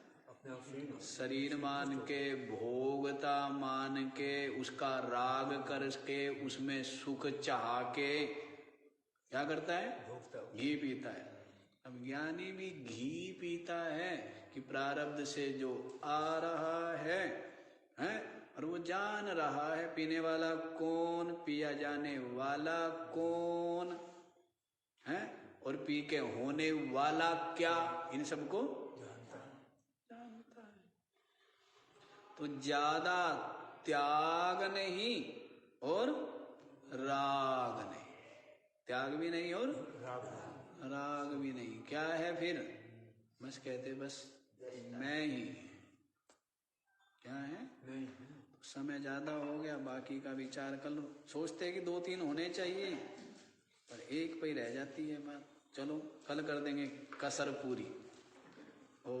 शरीर मान के, भोगता मान के, उसका राग करके, उसमें सुख चाह के क्या करता है? घी पीता है। अब ज्ञानी भी घी पीता है कि प्रारब्ध से जो आ रहा है, और वो जान रहा है पीने वाला कौन, पिया जाने वाला कौन है, और पी के होने वाला क्या, इन सबको जानता है। तो ज्यादा त्याग नहीं और राग नहीं, त्याग भी नहीं और राग भी नहीं। क्या है फिर? बस कहते बस मैं ही। क्या है? तो समय ज्यादा हो गया, बाकी का विचार कर लो। सोचते कि 2-3 होने चाहिए, पर एक पे ही रह जाती है बात। चलो, कल कर देंगे कसर पूरी। ओ